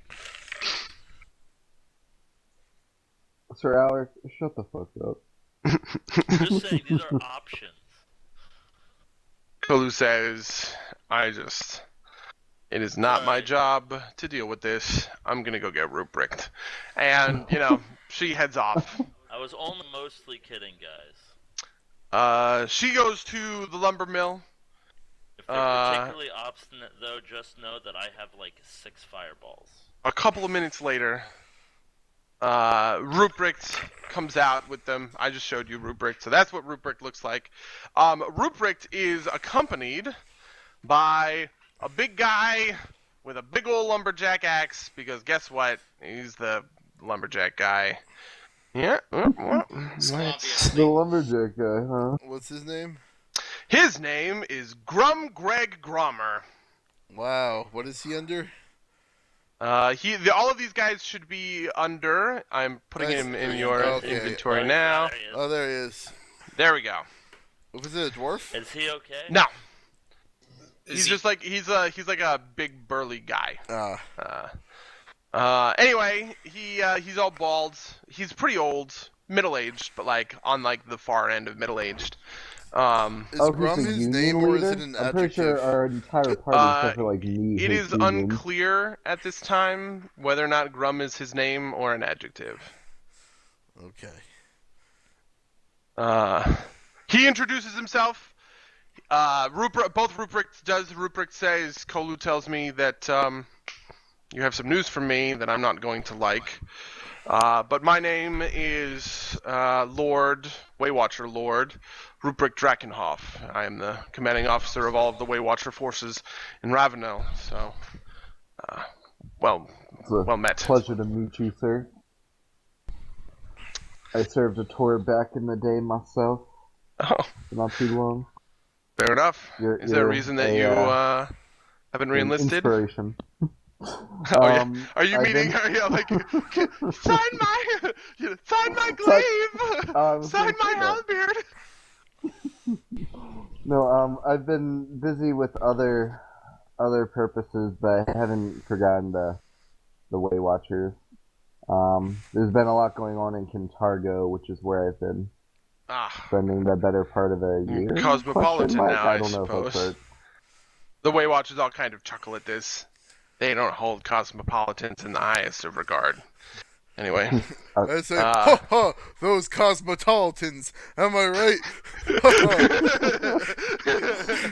Sir Alec, shut the fuck up. Just saying, these are options. Kolu says, it is not my Alright. job to deal with this. I'm gonna go get Ruprecht. And, she heads off. I was only mostly kidding, guys. She goes to the lumber mill. If they're particularly obstinate, though, just know that I have like 6 fireballs. A couple of minutes later, Ruprecht comes out with them. I just showed you Ruprecht, so that's what Ruprecht looks like. Ruprecht is accompanied by a big guy with a big old lumberjack axe, because guess what? He's the lumberjack guy. Yeah. So The obviously, lumberjack guy, huh? What's his name? His name is Grum Greg Grommer. Wow, what is he under? All of these guys should be under. I'm putting Nice. him in your Okay. inventory now. There he is. Oh, there he is. There we go. Was it a dwarf? Is he okay? No, is he's he- just like he's like a big burly guy. Ah, Anyway, he's all bald. He's pretty old, middle-aged, but on the far end of middle-aged. Is Oh, Grum who's the his union name or is leader? it an I'm pretty sure adjective? our entire party, except for like me, It hates is unions. unclear at this time whether or not Grum is his name or an adjective. Okay. He introduces himself. Both Ruprecht says, Kolu tells me that you have some news for me that I'm not going to like. But my name is Waywatcher Lord Ruprecht Drakenhoff. I am the commanding officer of all of the Waywatcher forces in Ravenel. So, well It's a met. pleasure to meet you, sir. I served a tour back in the day myself. Oh, Not too long. fair enough. Is there a You're reason that you have been an reenlisted? inspiration. Oh yeah. Are you I've meaning? been- Yeah, like sign my glaive, I was sign gonna my say that. halberd. No, I've been busy with other purposes, but I haven't forgotten the Way Watchers. There's been a lot going on in Kintargo, which is where I've been spending the better part of a year. Cosmopolitan now, I don't know suppose. if that's right. The Way Watchers all kind of chuckle at this. They don't hold cosmopolitans in the highest of regard. Anyway. I say, ha ha, those cosmopolitans. Am I right?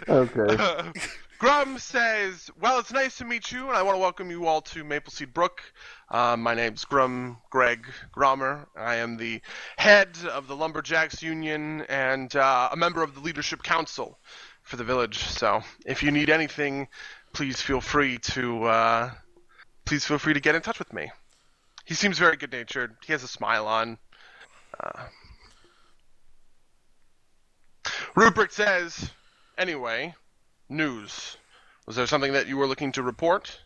Okay. Grum says, well, it's nice to meet you, and I want to welcome you all to Mapleseed Brook. My name's Greg Grommer. I am the head of the Lumberjacks Union and a member of the Leadership Council for the village. So if you need anything, please feel free to get in touch with me. He seems very good-natured. He has a smile on. Ruprecht says, anyway, news. Was there something that you were looking to report?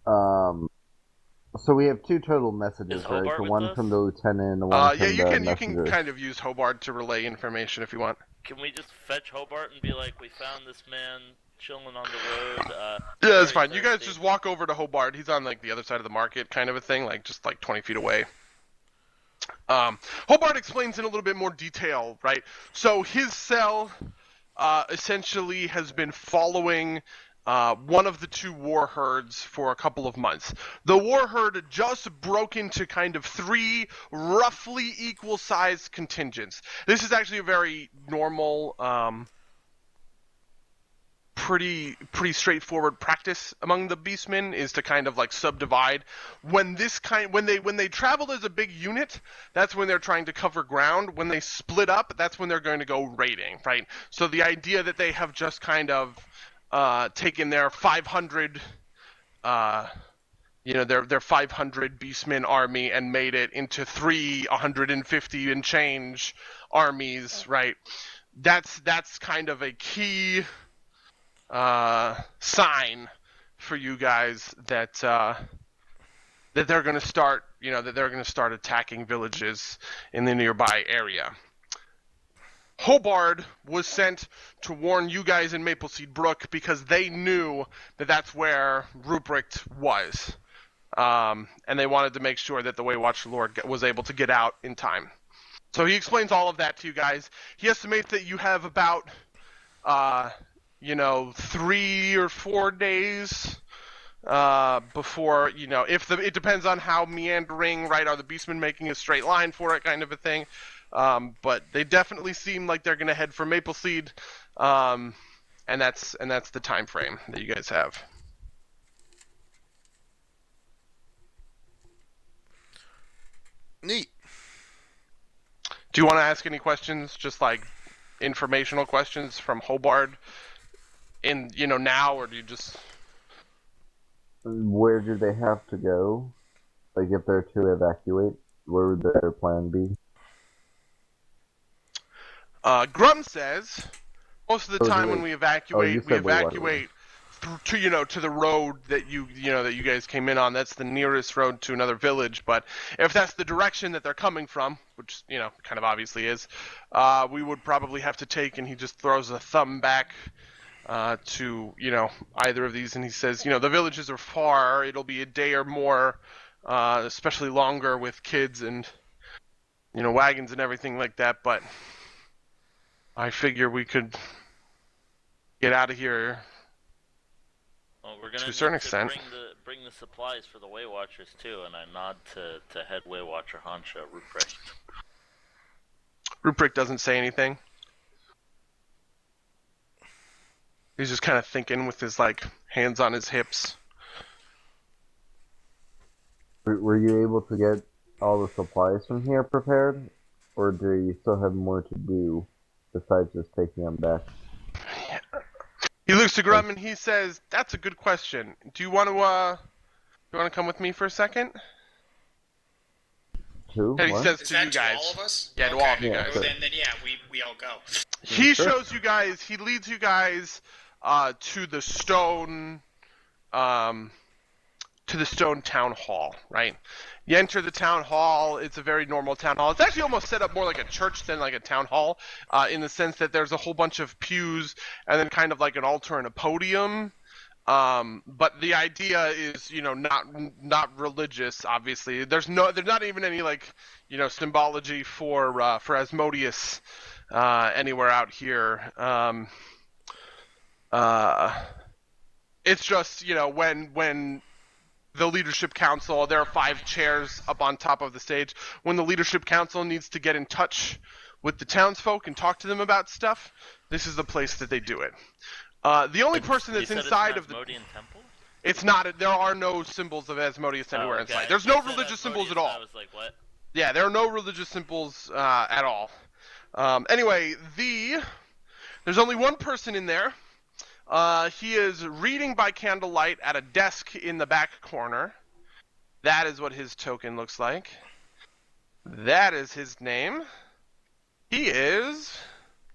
So we have two total messages, Is right? Hobart So with one us? from the lieutenant and one from You the can messenger. kind of use Hobart to relay information if you want. Can we just fetch Hobart and be like, we found this man chilling on the road? Yeah, that's very fine. You guys thirsty." just walk over to Hobart. He's on like the other side of the market, kind of a thing, like just like 20 feet away. Hobart explains in a little bit more detail, right? So his cell essentially has been following one of the two war herds for a couple of months. The war herd just broke into kind of three roughly equal-sized contingents. This is actually a very normal, pretty straightforward practice among the beastmen, is to kind of like subdivide. When they travel as a big unit, that's when they're trying to cover ground. When they split up, that's when they're going to go raiding, right? So the idea that they have just kind of taken their 500 their 500 beastmen army and made it into 350 and change armies, right? That's kind of a key sign for you guys that they're going to start, attacking villages in the nearby area. Hobart was sent to warn you guys in Mapleseed Brook because they knew that that's where Ruprecht was. And they wanted to make sure that the Waywatch Lord was able to get out in time. So he explains all of that to you guys. He estimates that you have about 3 or 4 days before, it depends on how meandering, right, are the beastmen making a straight line for it, kind of a thing. But they definitely seem like they're going to head for Mapleseed, and that's the time frame that you guys have. Neat. Do you want to ask any questions, just like informational questions from Hobart now, or do you just... Where do they have to go? Like, if they're to evacuate, where would their plan be? Grum says most of the time when we evacuate, we said evacuate to the road that you guys came in on. That's the nearest road to another village. But if that's the direction that they're coming from, which kind of obviously is, we would probably have to take. And he just throws a thumb back to either of these, and he says, the villages are far. It'll be a day or more, especially longer with kids and wagons and everything like that. But I figure we could get out of here. Well, we're gonna To a need certain to extent. bring the supplies for the Way Watchers too, and I nod to head Way Watcher Hansha Ruprecht. Ruprecht doesn't say anything. He's just kind of thinking with his hands on his hips. Were you able to get all the supplies from here prepared, or do you still have more to do besides just taking them back? He looks to Grum and he says, "That's a good question. Do you want to come with me for a second?" Who? And he What? says Is to that you to guys. all of us? Yeah, to okay. all of you Yeah, guys. sure. Then yeah, we all go. He Sure. shows you guys. He leads you guys to the stone town hall, right? You enter the town hall. It's a very normal town hall. It's actually almost set up more like a church than like a town hall, in the sense that there's a whole bunch of pews and then kind of like an altar and a podium. But the idea is, not religious. Obviously, there's not even any symbology for Asmodeus anywhere out here. It's just when the leadership council, there are 5 chairs up on top of the stage. When the leadership council needs to get in touch with the townsfolk and talk to them about stuff, this is the place that they do it. The only person that's inside of the Asmodean temple? It's not. There are no symbols of Asmodeus anywhere inside. There's no religious symbols at all. I was like, what? Yeah, there are no religious symbols at all. Anyway, there's only one person in there. He is reading by candlelight at a desk in the back corner. That is what his token looks like. That is his name. He is...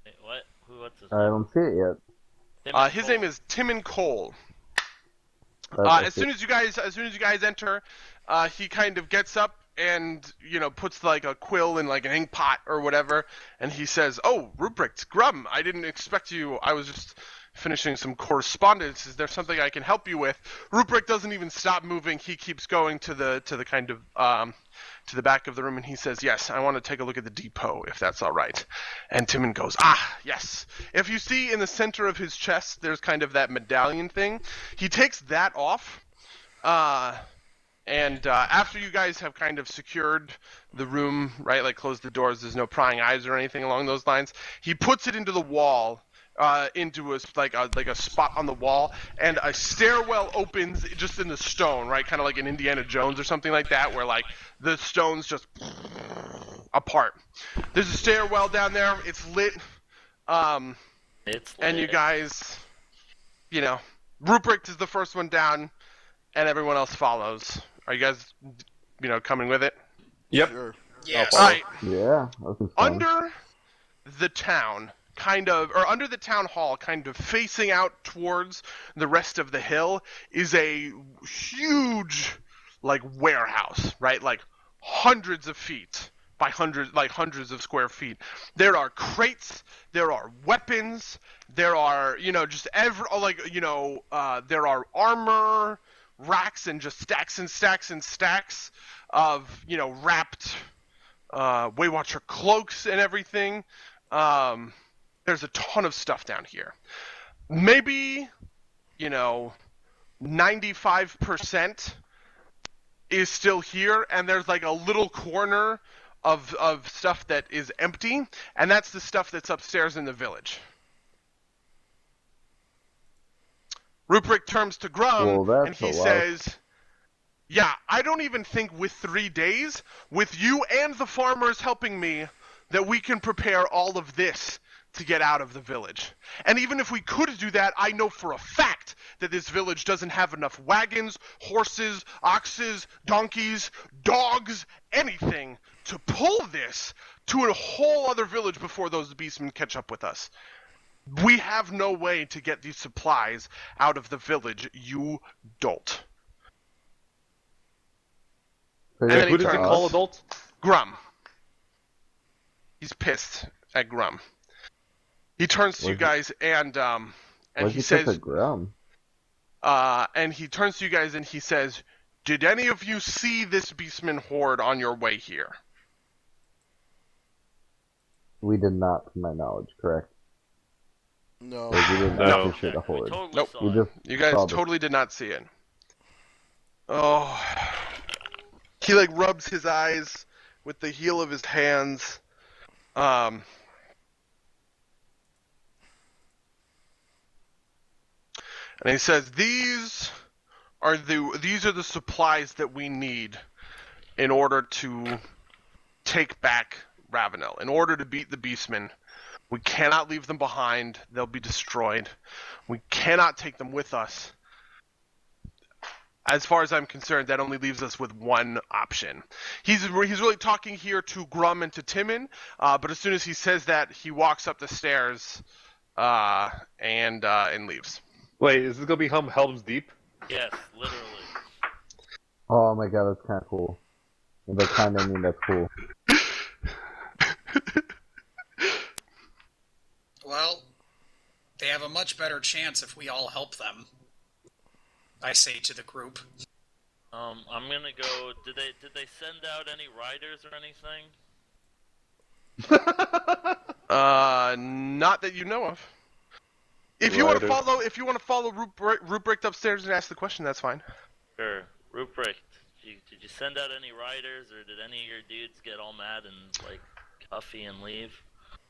Wait, what? What's his I name? don't see it yet. His name is Timon Cole. Okay. As soon as you guys enter, he kind of gets up and puts like a quill in like an ink pot or whatever, and he says, "Oh, Ruprecht, Grum, I didn't expect you. I was just finishing some correspondence. Is there something I can help you with?" Ruprecht doesn't even stop moving. He keeps going to the kind of to the back of the room, and he says, "Yes, I want to take a look at the depot, if that's all right." And Timon goes, "Ah, yes." If you see in the center of his chest, there's kind of that medallion thing. He takes that off, and after you guys have kind of secured the room, right, like closed the doors, there's no prying eyes or anything along those lines, he puts it into the wall, into a spot on the wall, and a stairwell opens just in the stone, right, kind of like in Indiana Jones or something like that, where like the stones just apart. There's a stairwell down there. It's lit. It's And you lit. guys, Ruprecht is the first one down, and everyone else follows. Are you guys, coming with it? Yep. Sure. Yes. All right. Yeah, that was fun. Under the town, under the town hall, kind of facing out towards the rest of the hill, is a huge, warehouse, right? Like hundreds of feet by hundreds of square feet. There are crates, there are weapons, there are, there are armor racks and just stacks and stacks and stacks of, wrapped Waywatcher cloaks and everything. There's a ton of stuff down here. Maybe, 95% is still here, and there's like a little corner of stuff that is empty, and that's the stuff that's upstairs in the village. Ruprecht turns to Grum, Well, and that's he a lot. says, "Yeah, I don't even think with 3 days, with you and the farmers helping me, that we can prepare all of this to get out of the village. And even if we could do that, I know for a fact that this village doesn't have enough wagons, horses, oxes, donkeys, dogs, anything to pull this to a whole other village before those beastmen catch up with us. We have no way to get these supplies out of the village. You dolt." So And then Who he does it turns. call adult? Grum. He's pissed at Grum. He turns to you Where's guys and Why'd he you pick a says, Grum? and he turns to you guys and he says, "Did any of you see this beastman horde on your way here?" We did not, to my knowledge, correct? No. Like, we didn't No. infiltrate a We horde. totally Nope. saw We it. just You guys saw the- totally did not see it. Oh. He like rubs his eyes with the heel of his hands. And he says, "These are the supplies that we need in order to take back Ravenel. In order to beat the Beastmen, we cannot leave them behind. They'll be destroyed. We cannot take them with us. As far as I'm concerned, that only leaves us with one option." He's really talking here to Grum and to Timon, but as soon as he says that, he walks up the stairs and leaves. Wait, is this gonna be Helm's Deep? Yes, literally. Oh my god, that's kind of cool. And by kind, I mean that's cool. Well, they have a much better chance if we all help them. I say to the group. I'm gonna go. Did they send out any riders or anything? Not that you know of. If you want to follow Ruprecht upstairs and ask the question, that's fine. Sure. Ruprecht, did you send out any riders, or did any of your dudes get all mad and like huffy and leave?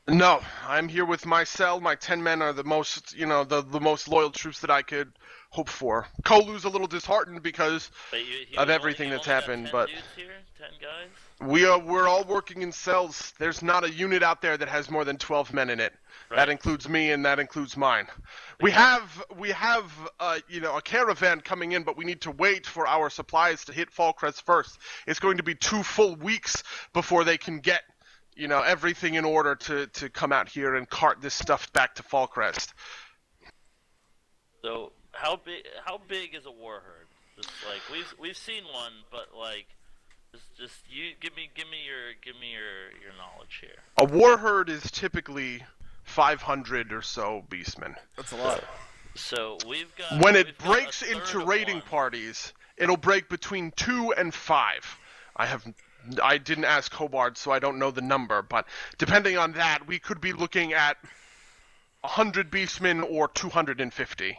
No, I'm here with my cell. My 10 men are the most, the most loyal troops that I could hope for. Kolu's a little disheartened because of everything that's happened, but 10 dudes here? 10 guys? we're all working in cells. There's not a unit out there that has more than 12 men in it. Right. That includes me, and that includes mine. We have a caravan coming in, but we need to wait for our supplies to hit Fallcrest first. It's going to be 2 full weeks before they can get everything in order to come out here and cart this stuff back to Fallcrest. So how big is a war herd? Just like we've seen one, but like just you give me your knowledge here. A war herd is typically 500 or so beastmen. That's a lot. So we've got When it we've got breaks a third into of raiding one. parties, it'll break between 2 and 5. I didn't ask Hobart, so I don't know the number, but depending on that, we could be looking at 100 beastmen or 250.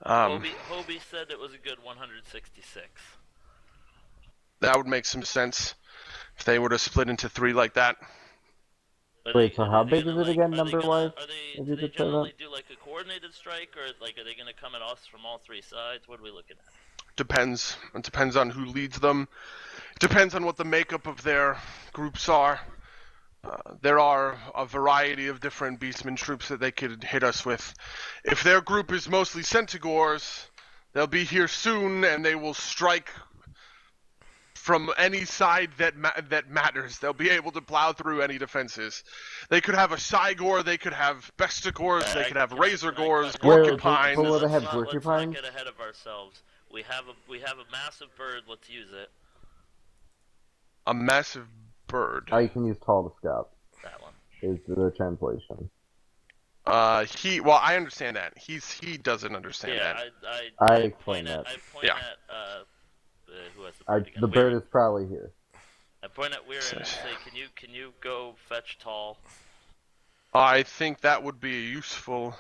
Hobie said it was a good 166. That would make some sense if they were to split into 3 like that. Wait, so how big is it again, Are they number-wise? do If you they could say that? generally do like a coordinated strike, or like are they going to come at us from all 3 sides? What are we looking at? Depends. It depends on who leads them. It depends on what the makeup of their groups are. There are a variety of different beastmen troops that they could hit us with. If their group is mostly Centigores, they'll be here soon, and they will strike from any side that matters. They'll be able to plow through any defenses. They could have a Cygor, they could have Bestigores, they could have Razorgores, Wait, wait, Porcupines. so will they have Let's porcupines? not get ahead of ourselves. We have a massive bird. Let's use it. A massive bird. Oh, you can use tall to scout, That one. is the translation. I understand that. He doesn't understand Yeah, that. I I explain point at that. who has the bird again? The bird is probably here. I point at Weir and say, can you go fetch Tall? I think that would be useful.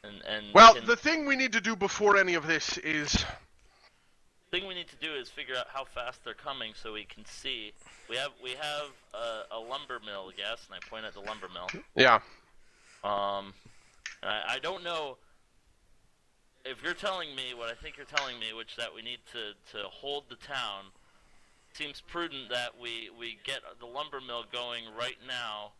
And Well, the thing we need to do before any of this is thing we need to do is figure out how fast they're coming so we can see. We have a lumber mill, yes, and I point at the lumber mill. yeah. I don't know if you're telling me what I think you're telling me, which that we need to hold the town. Seems prudent that we get the lumber mill going right now,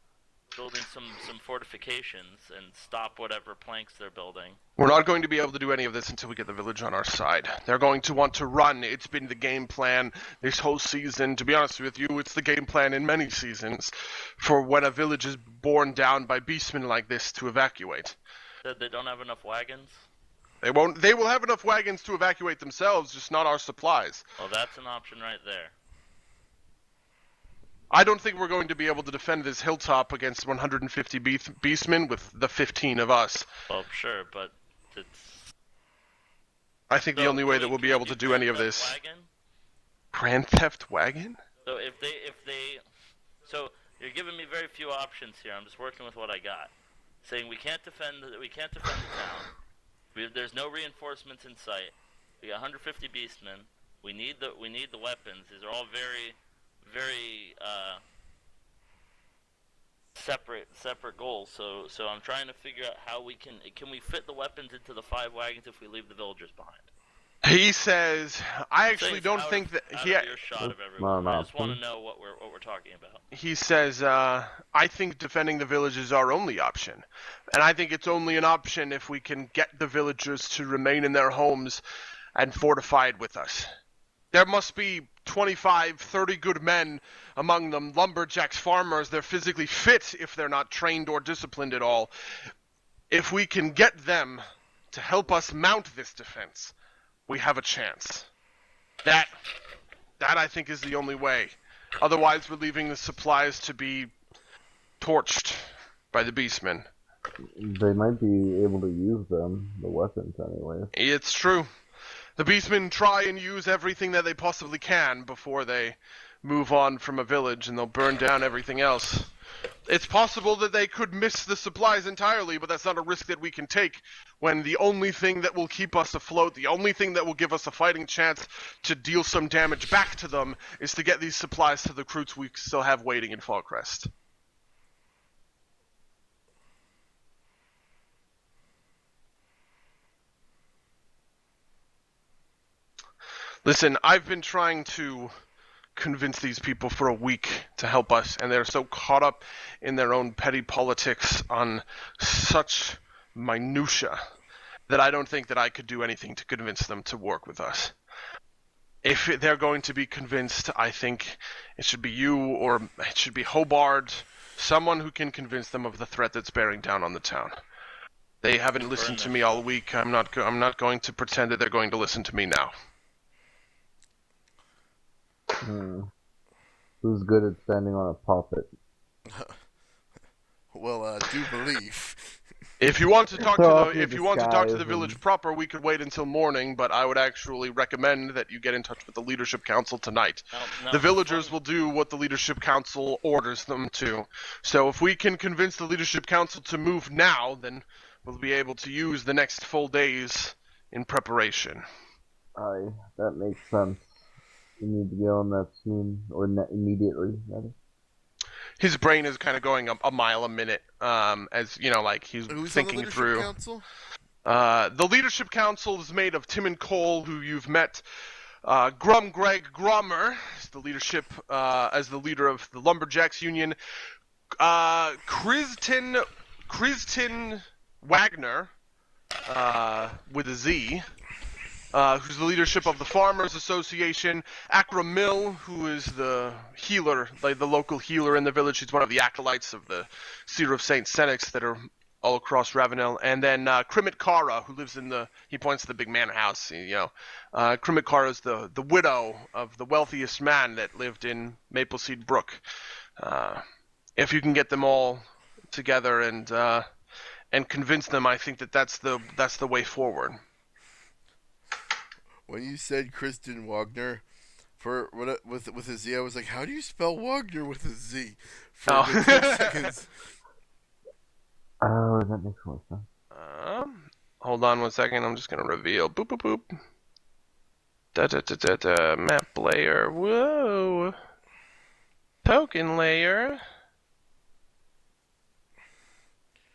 building some fortifications and stop whatever planks they're building. We're not going to be able to do any of this until we get the village on our side. They're going to want to run. It's been the game plan this whole season. To be honest with you, it's the game plan in many seasons for when a village is borne down by beastmen like this to evacuate. Said they don't have enough wagons? They won't. They will have enough wagons to evacuate themselves, just not our supplies. Well, that's an option right there. I don't think we're going to be able to defend this hilltop against 150 beastmen with the 15 of us. Well, sure, but it's... I think the only way that we'll be able to do any of this... Wagon? Grand Theft Wagon? So if they... So You're giving me very few options here. I'm just working with what I got. Saying we can't defend the town. There's no reinforcements in sight. We got 150 beastmen. We need the weapons. These are all very, very separate goals. So I'm trying to figure out how we can we fit the weapons into the 5 wagons if we leave the villagers behind. He says, I actually don't think that he. Shot of everyone. I just want to know what we're talking about. He says, I think defending the village is our only option. And I think it's only an option if we can get the villagers to remain in their homes and fortified with us. There must be 25, 30 good men among them, lumberjacks, farmers. They're physically fit if they're not trained or disciplined at all. If we can get them to help us mount this defense, we have a chance. That I think is the only way. Otherwise, we're leaving the supplies to be torched by the beastmen. They might be able to use them, the weapons anyway. It's true. The beastmen try and use everything that they possibly can before they move on from a village, and they'll burn down everything else. It's possible that they could miss the supplies entirely, but that's not a risk that we can take when the only thing that will keep us afloat, the only thing that will give us a fighting chance to deal some damage back to them is to get these supplies to the recruits we still have waiting in Fallcrest. Listen, I've been trying to convince these people for a week to help us, and they're so caught up in their own petty politics on such minutia that I don't think that I could do anything to convince them to work with us. If they're going to be convinced, I think it should be you, or it should be Hobart, someone who can convince them of the threat that's bearing down on the town. They haven't listened to me all week. I'm not going to pretend that they're going to listen to me now. Who's good at standing on a puppet? Well, do believe. If you want to talk to the village proper, we could wait until morning, but I would actually recommend that you get in touch with the leadership council tonight. No, the villagers will do what the leadership council orders them to. So if we can convince the leadership council to move now, then we'll be able to use the next full days in preparation. Aye, that makes sense. We need to get on that soon, or immediately, rather. His brain is kind of going a mile a minute, as you know, like he's Who's thinking on the through. Council? The leadership council is made of Tim and Cole, who you've met. Greg Grummer is the leadership as the leader of the Lumberjacks Union. Kristin Wagner, with a Z. Who's the leadership of the Farmers Association. Akra Mill, who is the healer, like the local healer in the village. She's one of the acolytes of the Seer of St. Senix that are all across Ravenel. And then Krimit Kara, who lives in he points to the big manor house, Krimit Kara is the widow of the wealthiest man that lived in Mapleseed Brook. If you can get them all together and convince them, I think that's the way forward. When you said Kristin Wagner, with a Z, I was like, how do you spell Wagner with a Z? For a good 2 seconds. Oh, that makes more sense. Hold on 1 second. I'm just gonna reveal. Boop boop boop. Map layer. Whoa. Token layer.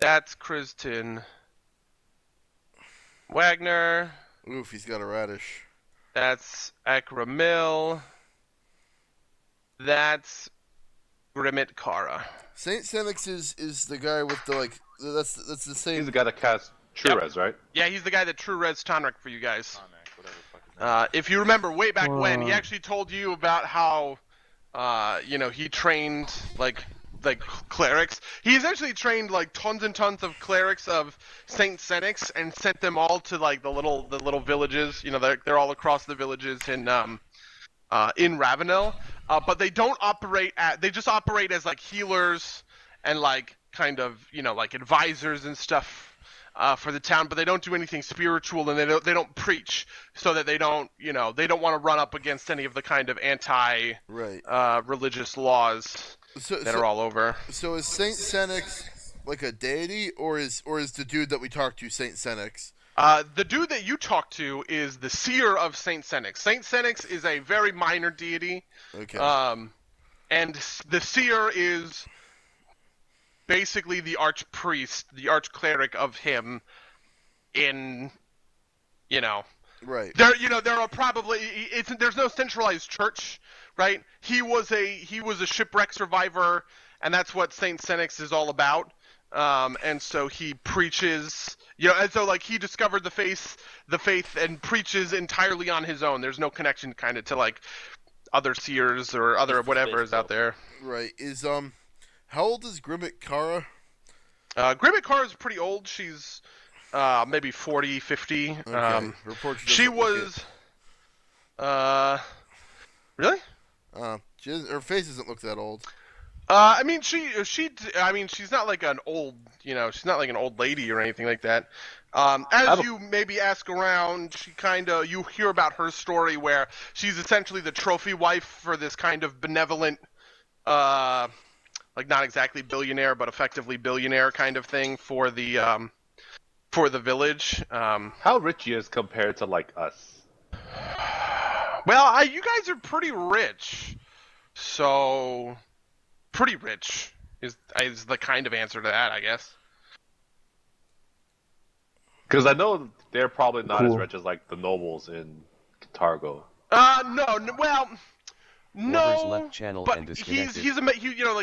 That's Kristin Wagner. Oof, he's got a radish. That's Akra Mill. That's Grimit Kara. Saint Senix is the guy with the that's the same. He's the guy that cast True Res, right? Yeah, he's the guy that True Res Tonrik for you guys. Whatever the fuck his name is. If you remember way back when, he actually told you about how he trained like clerics. He essentially trained like tons and tons of clerics of Saint Senix and sent them all to like the little villages. They're all across the villages in Ravenel. But they don't operate they just operate as like healers and like kind of like advisors and stuff for the town, but they don't do anything spiritual, and they don't preach, so that they don't want to run up against any of the kind of anti religious laws that are all over. So is Saint Senix like a deity, or is the dude that we talked to Saint Senix? The dude that you talk to is the seer of Saint Senix. Saint Senix is a very minor deity. Okay. And the seer is basically the archpriest, the archcleric of him. Right. There are probably there's no centralized church, right? He was a shipwreck survivor, and that's what Saint Senix is all about. And so he preaches, and so like he discovered the faith, and preaches entirely on his own. There's no connection kind of to like other seers or other whatever is out there. Right. Is how old is Grimmick Kara? Grimmick Kara is pretty old. She's maybe 40, 50. Okay. She was really? Her face doesn't look that old. I mean, she's not like an old, she's not like an old lady or anything like that. As you maybe ask around, you hear about her story where she's essentially the trophy wife for this kind of benevolent, like not exactly billionaire, but effectively billionaire kind of thing for the village. How rich he is compared to like us? Well, you guys are pretty rich, so pretty rich is the kind of answer to that, I guess. Because I know they're probably not as rich as like the nobles in Targo. Lover's left channel but and he's disconnected.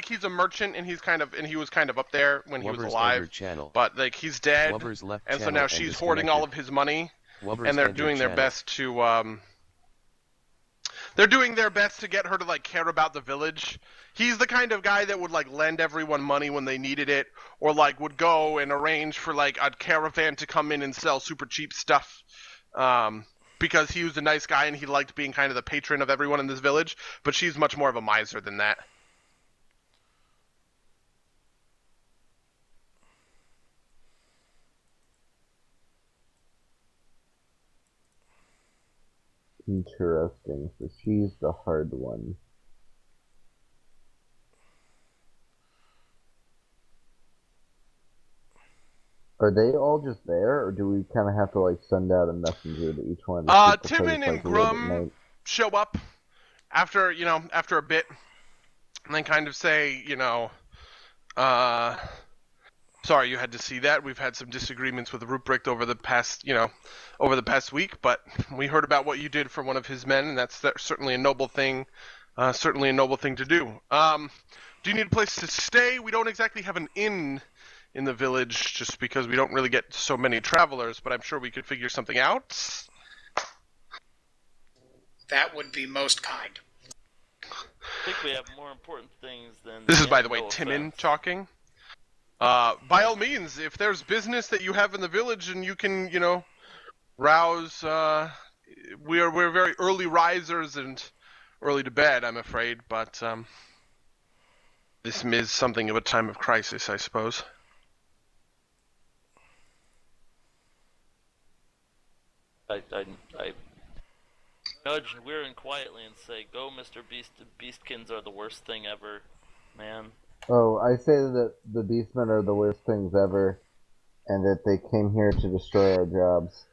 he's a merchant, and he was kind of up there when he was Lover's alive. entered channel. But like he's dead, Lover's left and so channel now and she's hoarding all of his money, Lover's and they're entered doing their channel. best to they're doing their best to get her to like care about the village. He's the kind of guy that would like lend everyone money when they needed it, or like would go and arrange for like a caravan to come in and sell super cheap stuff. Because he was a nice guy and he liked being kind of the patron of everyone in this village, but she's much more of a miser than that. Interesting. So she's the hard one. Are they all just there, or do we kind of have to like send out a messenger to each one? To keep the Timon place, and like, a little bit Grum nice? show up after a bit, and then kind of say, sorry you had to see that. We've had some disagreements with Ruprecht over the past week, but we heard about what you did for one of his men, and that's certainly a noble thing. Certainly a noble thing to do. Do you need a place to stay? We don't exactly have an inn in the village, just because we don't really get so many travelers, but I'm sure we could figure something out. That would be most kind. I think we have more important things than. This is, by the way, no Timon offense. talking. By all means, if there's business that you have in the village and you can, rouse, we're very early risers and early to bed, I'm afraid, but this is something of a time of crisis, I suppose. I nudge Weirin quietly and say, "Go, Mr. Beast. Beastkins are the worst thing ever, man." Oh, I say that the Beastmen are the worst things ever, and that they came here to destroy our jobs.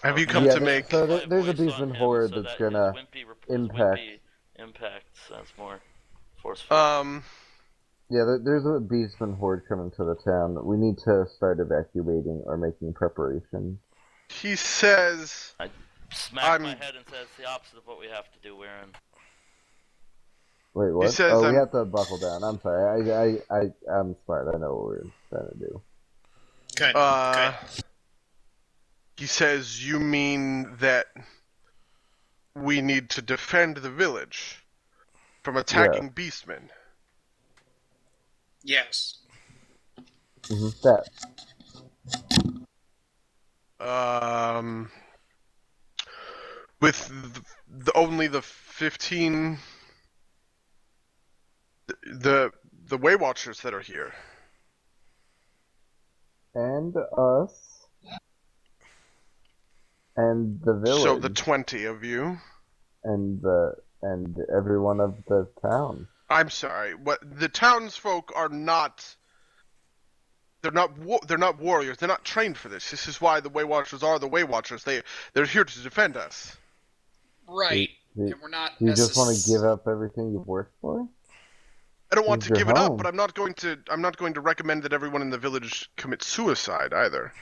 Have you come yeah, to make? So My there's a voice on Beastman him horde so that's that his gonna his impact. wimpy impact sounds more forceful. Yeah, there's a Beastman horde coming to the town. We need to start evacuating or making preparation. He says, I smack my head and say it's the opposite of what we have to do, Weirin. Wait, what? says, Oh, we have to buckle down. I'm sorry. I'm smart. I know what we're trying to do. Good. Good. he says, you mean that we need to defend the village from attacking beastmen? Yes. That. With only the 15, the Way Watchers that are here. And us. And the village. So the 20 of you. and everyone of the town. I'm sorry. What the townsfolk are not. They're not warriors. They're not trained for this. This is why the Way Watchers are the Way Watchers. They're here to defend us. Right. Do And we're not you just want to give up everything you've worked for? I don't want This to is your give it up, home. but I'm not going to recommend that everyone in the village commit suicide either.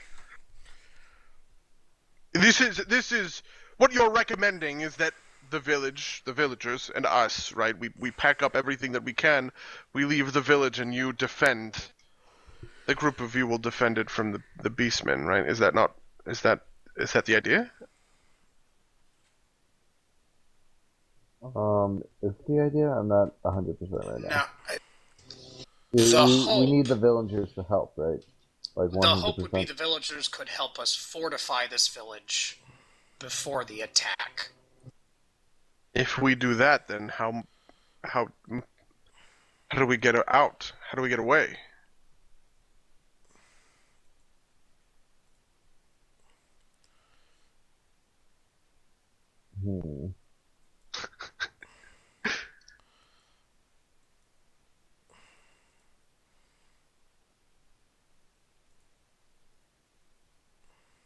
This is what you're recommending is that the village, the villagers, and us, right? We pack up everything that we can. We leave the village, and you defend. The group of you will defend it from the beastmen, right? Is that the idea? Is the idea? I'm not 100% right now. Now, We need the villagers to help, right? Like 100%. the hope would be the villagers could help us fortify this village before the attack. If we do that, then how do we get out? How do we get away?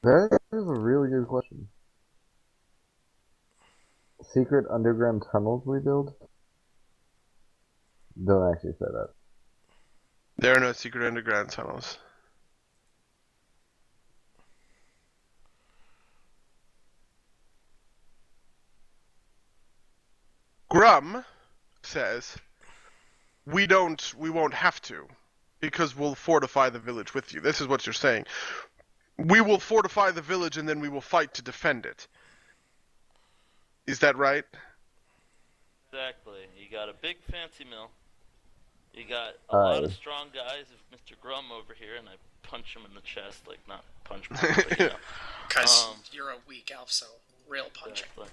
That is a really good question. Secret underground tunnels we build? Don't actually say that. There are no secret underground tunnels. Grum says, we won't have to, because we'll fortify the village with you. This is what you're saying. We will fortify the village and then we will fight to defend it. Is that right? Exactly. You got a big fancy mill. You got a lot of Aye. strong guys. If Mr. Grum over here, and I punch him in the chest, like not punch, but you know. Because you're a weak elf, so real punching. Exactly.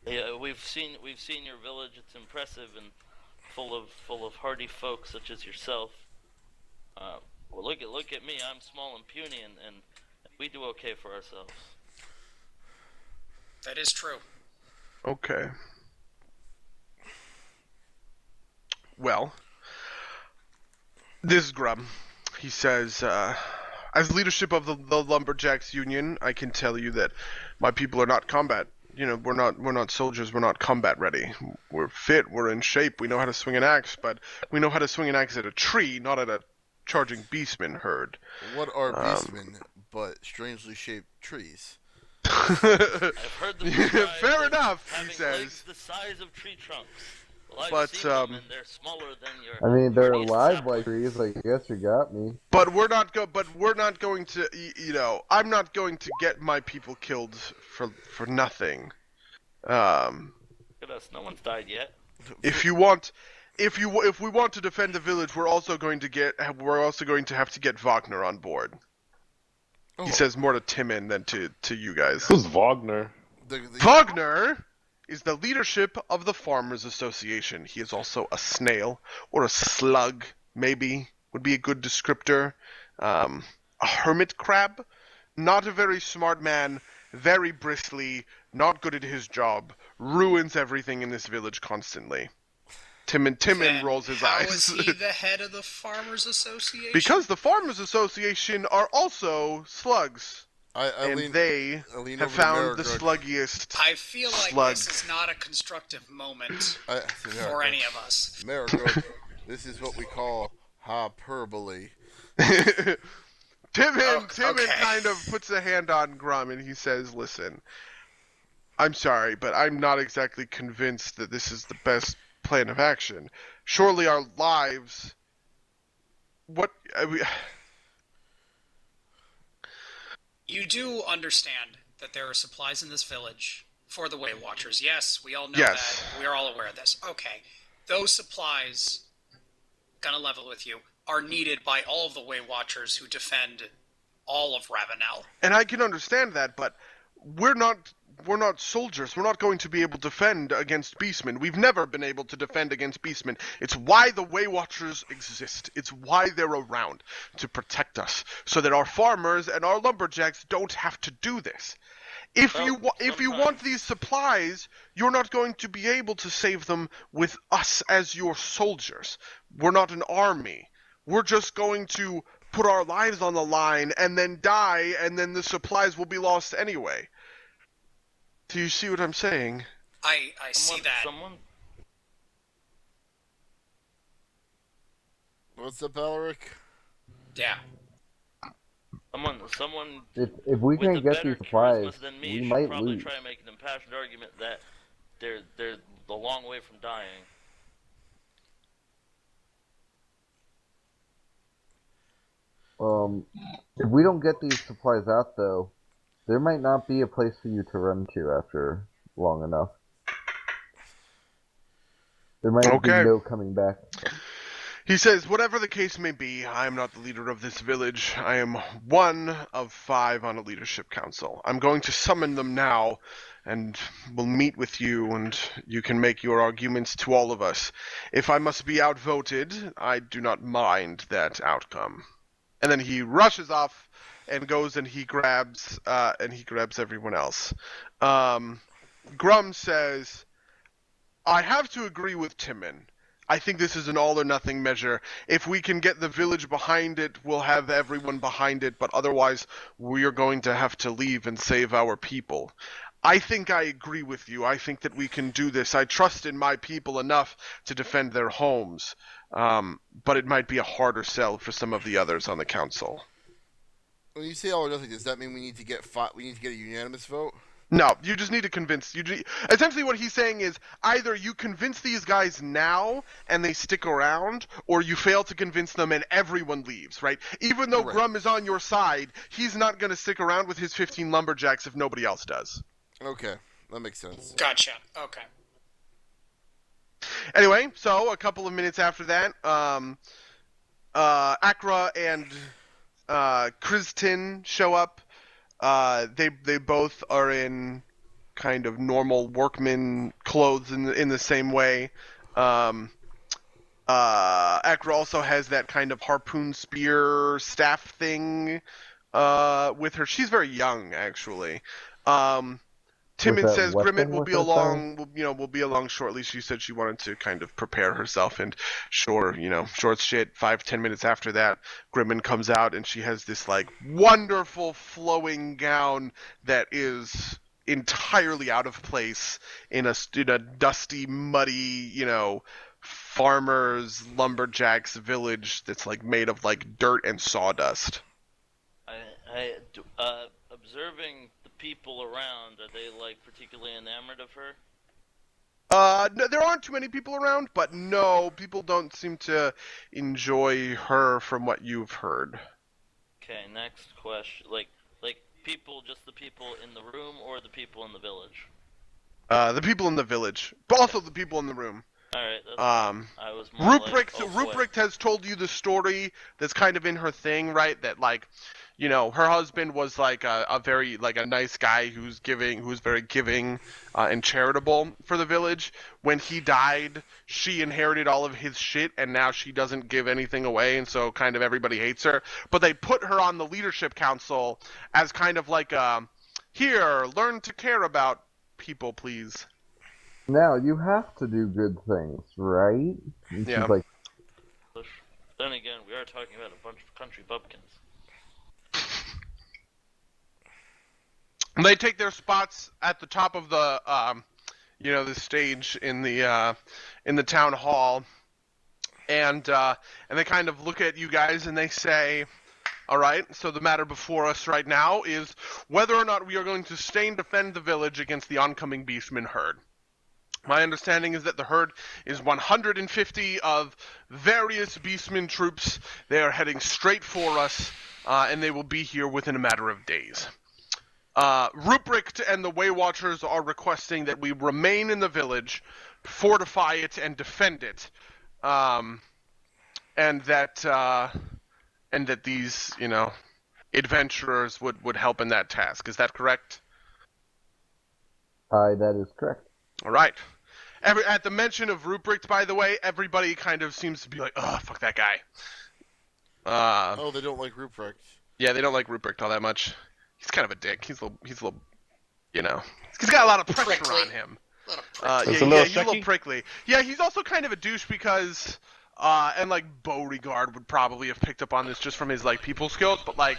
Yeah, we've seen your village. It's impressive and full of hardy folk such as yourself. Well, look at me. I'm small and puny, and we do okay for ourselves. That is true. Okay. Well, this is Grum. He says, as leadership of the Lumberjacks Union, I can tell you that my people are not combat. You know, we're not soldiers. We're not combat ready. We're fit. We're in shape. We know how to swing an axe, but we know how to swing an axe at a tree, not at a charging beastman herd. What are beastmen but strangely shaped trees? I've heard them described Fair as enough, he having says. legs the size of tree trunks. Well, I've But, seen them, and they're smaller than your. I mean, they're hardy alive sapling. like trees. I guess you got me. But we're not going to. You know, I'm not going to get my people killed for nothing. Look at us. No one's died yet. If we want to defend the village, we're also going to have to get Wagner on board. Oh, He says more to Timon than to you guys. Who's Wagner? Wagner is the leadership of the Farmers Association. He is also a snail or a slug, maybe would be a good descriptor. A hermit crab, not a very smart man, very bristly, not good at his job, ruins everything in this village constantly. Timon Then rolls his how eyes. is he the head of the Farmers Association? Because the Farmers Association are also slugs, and they I lean have over to found the Maragog. sluggiest I feel like slug. this is not a constructive moment I- for any of us. Maragog, this is what we call hyperbole. Timon okay. kind of puts a hand on Grum and he says, listen, I'm sorry, but I'm not exactly convinced that this is the best plan of action. Surely our lives... You do understand that there are supplies in this village for the Way Watchers. Yes, we all know Yes. that. We are all aware of this. Okay. Those supplies, gonna level with you, are needed by all of the Way Watchers who defend all of Ravenel. And I can understand that, but we're not soldiers. We're not going to be able to defend against beastmen. We've never been able to defend against beastmen. It's why the Way Watchers exist. It's why they're around, to protect us, so that our farmers and our lumberjacks don't have to do this. If Well, you want these supplies, you're not going to be able to save them with us as your soldiers. We're not an army. We're just going to put our lives on the line and then die, and then the supplies will be lost anyway. Do you see what I'm saying? I see that. Someone. What's up, Alaric? Yeah. Someone If we with can't a get better these supplies, charisma than me we should might probably lose. try and make an impassioned argument that they're a long way from dying. If we don't get these supplies out, though, there might not be a place for you to run to after long enough. There might be Okay. no coming back. He says, whatever the case may be, I am not the leader of this village. I am one of 5 on a leadership council. I'm going to summon them now, and we'll meet with you, and you can make your arguments to all of us. If I must be outvoted, I do not mind that outcome. And then he rushes off and goes and he grabs everyone else. Grum says, I have to agree with Timon. I think this is an all-or-nothing measure. If we can get the village behind it, we'll have everyone behind it, but otherwise we're going to have to leave and save our people. I think I agree with you. I think that we can do this. I trust in my people enough to defend their homes, but it might be a harder sell for some of the others on the council. When you say all or nothing, does that mean we need to get a unanimous vote? No, you just need to convince. Essentially, what he's saying is either you convince these guys now and they stick around, or you fail to convince them and everyone leaves. Right? Even though Right. Grum is on your side, he's not going to stick around with his 15 lumberjacks if nobody else does. Okay, that makes sense. Gotcha. Okay. Anyway, so a couple of minutes after that, Akra and Kristin show up. They both are in kind of normal workman clothes in the same way. Akra also has that kind of harpoon spear staff thing with her. She's very young, actually. Timon that says weapon Grimmett will with be her along. Will be along shortly. She said she wanted to kind of prepare herself, and sure as shit. 5-10 minutes after that, Grimmett comes out, and she has this like wonderful flowing gown that is entirely out of place in a dusty, muddy, farmers lumberjacks village that's like made of like dirt and sawdust. Observing the people around, are they like particularly enamored of her? No, there aren't too many people around, but no, people don't seem to enjoy her from what you've heard. Okay, next question. Like people, just the people in the room, or the people in the village? The people in the village, but also the people in the room. All right. That's fine. I was more Ruprecht, like, oh, boy. Ruprecht has told you the story that's kind of in her thing, right? That like, her husband was like a very like a nice guy who's very giving and charitable for the village. When he died, she inherited all of his shit, and now she doesn't give anything away, and so kind of everybody hates her. But they put her on the leadership council as kind of like here, learn to care about people, please. Now, you have to do good things, right? And Yeah. she's like, Then again, we are talking about a bunch of country bumpkins. They take their spots at the top of the, the stage in the town hall, and they kind of look at you guys and they say, "All right, so the matter before us right now is whether or not we are going to stay and defend the village against the oncoming beastman herd. My understanding is that the herd is 150 of various beastman troops. They are heading straight for us, and they will be here within a matter of days. Ruprecht and the Way Watchers are requesting that we remain in the village, fortify it, and defend it, and that these, adventurers would help in that task. Is that correct?" that is correct. All right. At the mention of Ruprecht, by the way, everybody kind of seems to be like, "Oh, fuck that guy." Oh, they don't like Ruprecht. Yeah, they don't like Ruprecht all that much. He's kind of a dick. He's a little He's got a lot of pressure Prickly. on him. It's Yeah, a little he's a little streaky? prickly. Yeah, he's also kind of a douche because, and like Beauregard would probably have picked up on this just from his like people skills, but like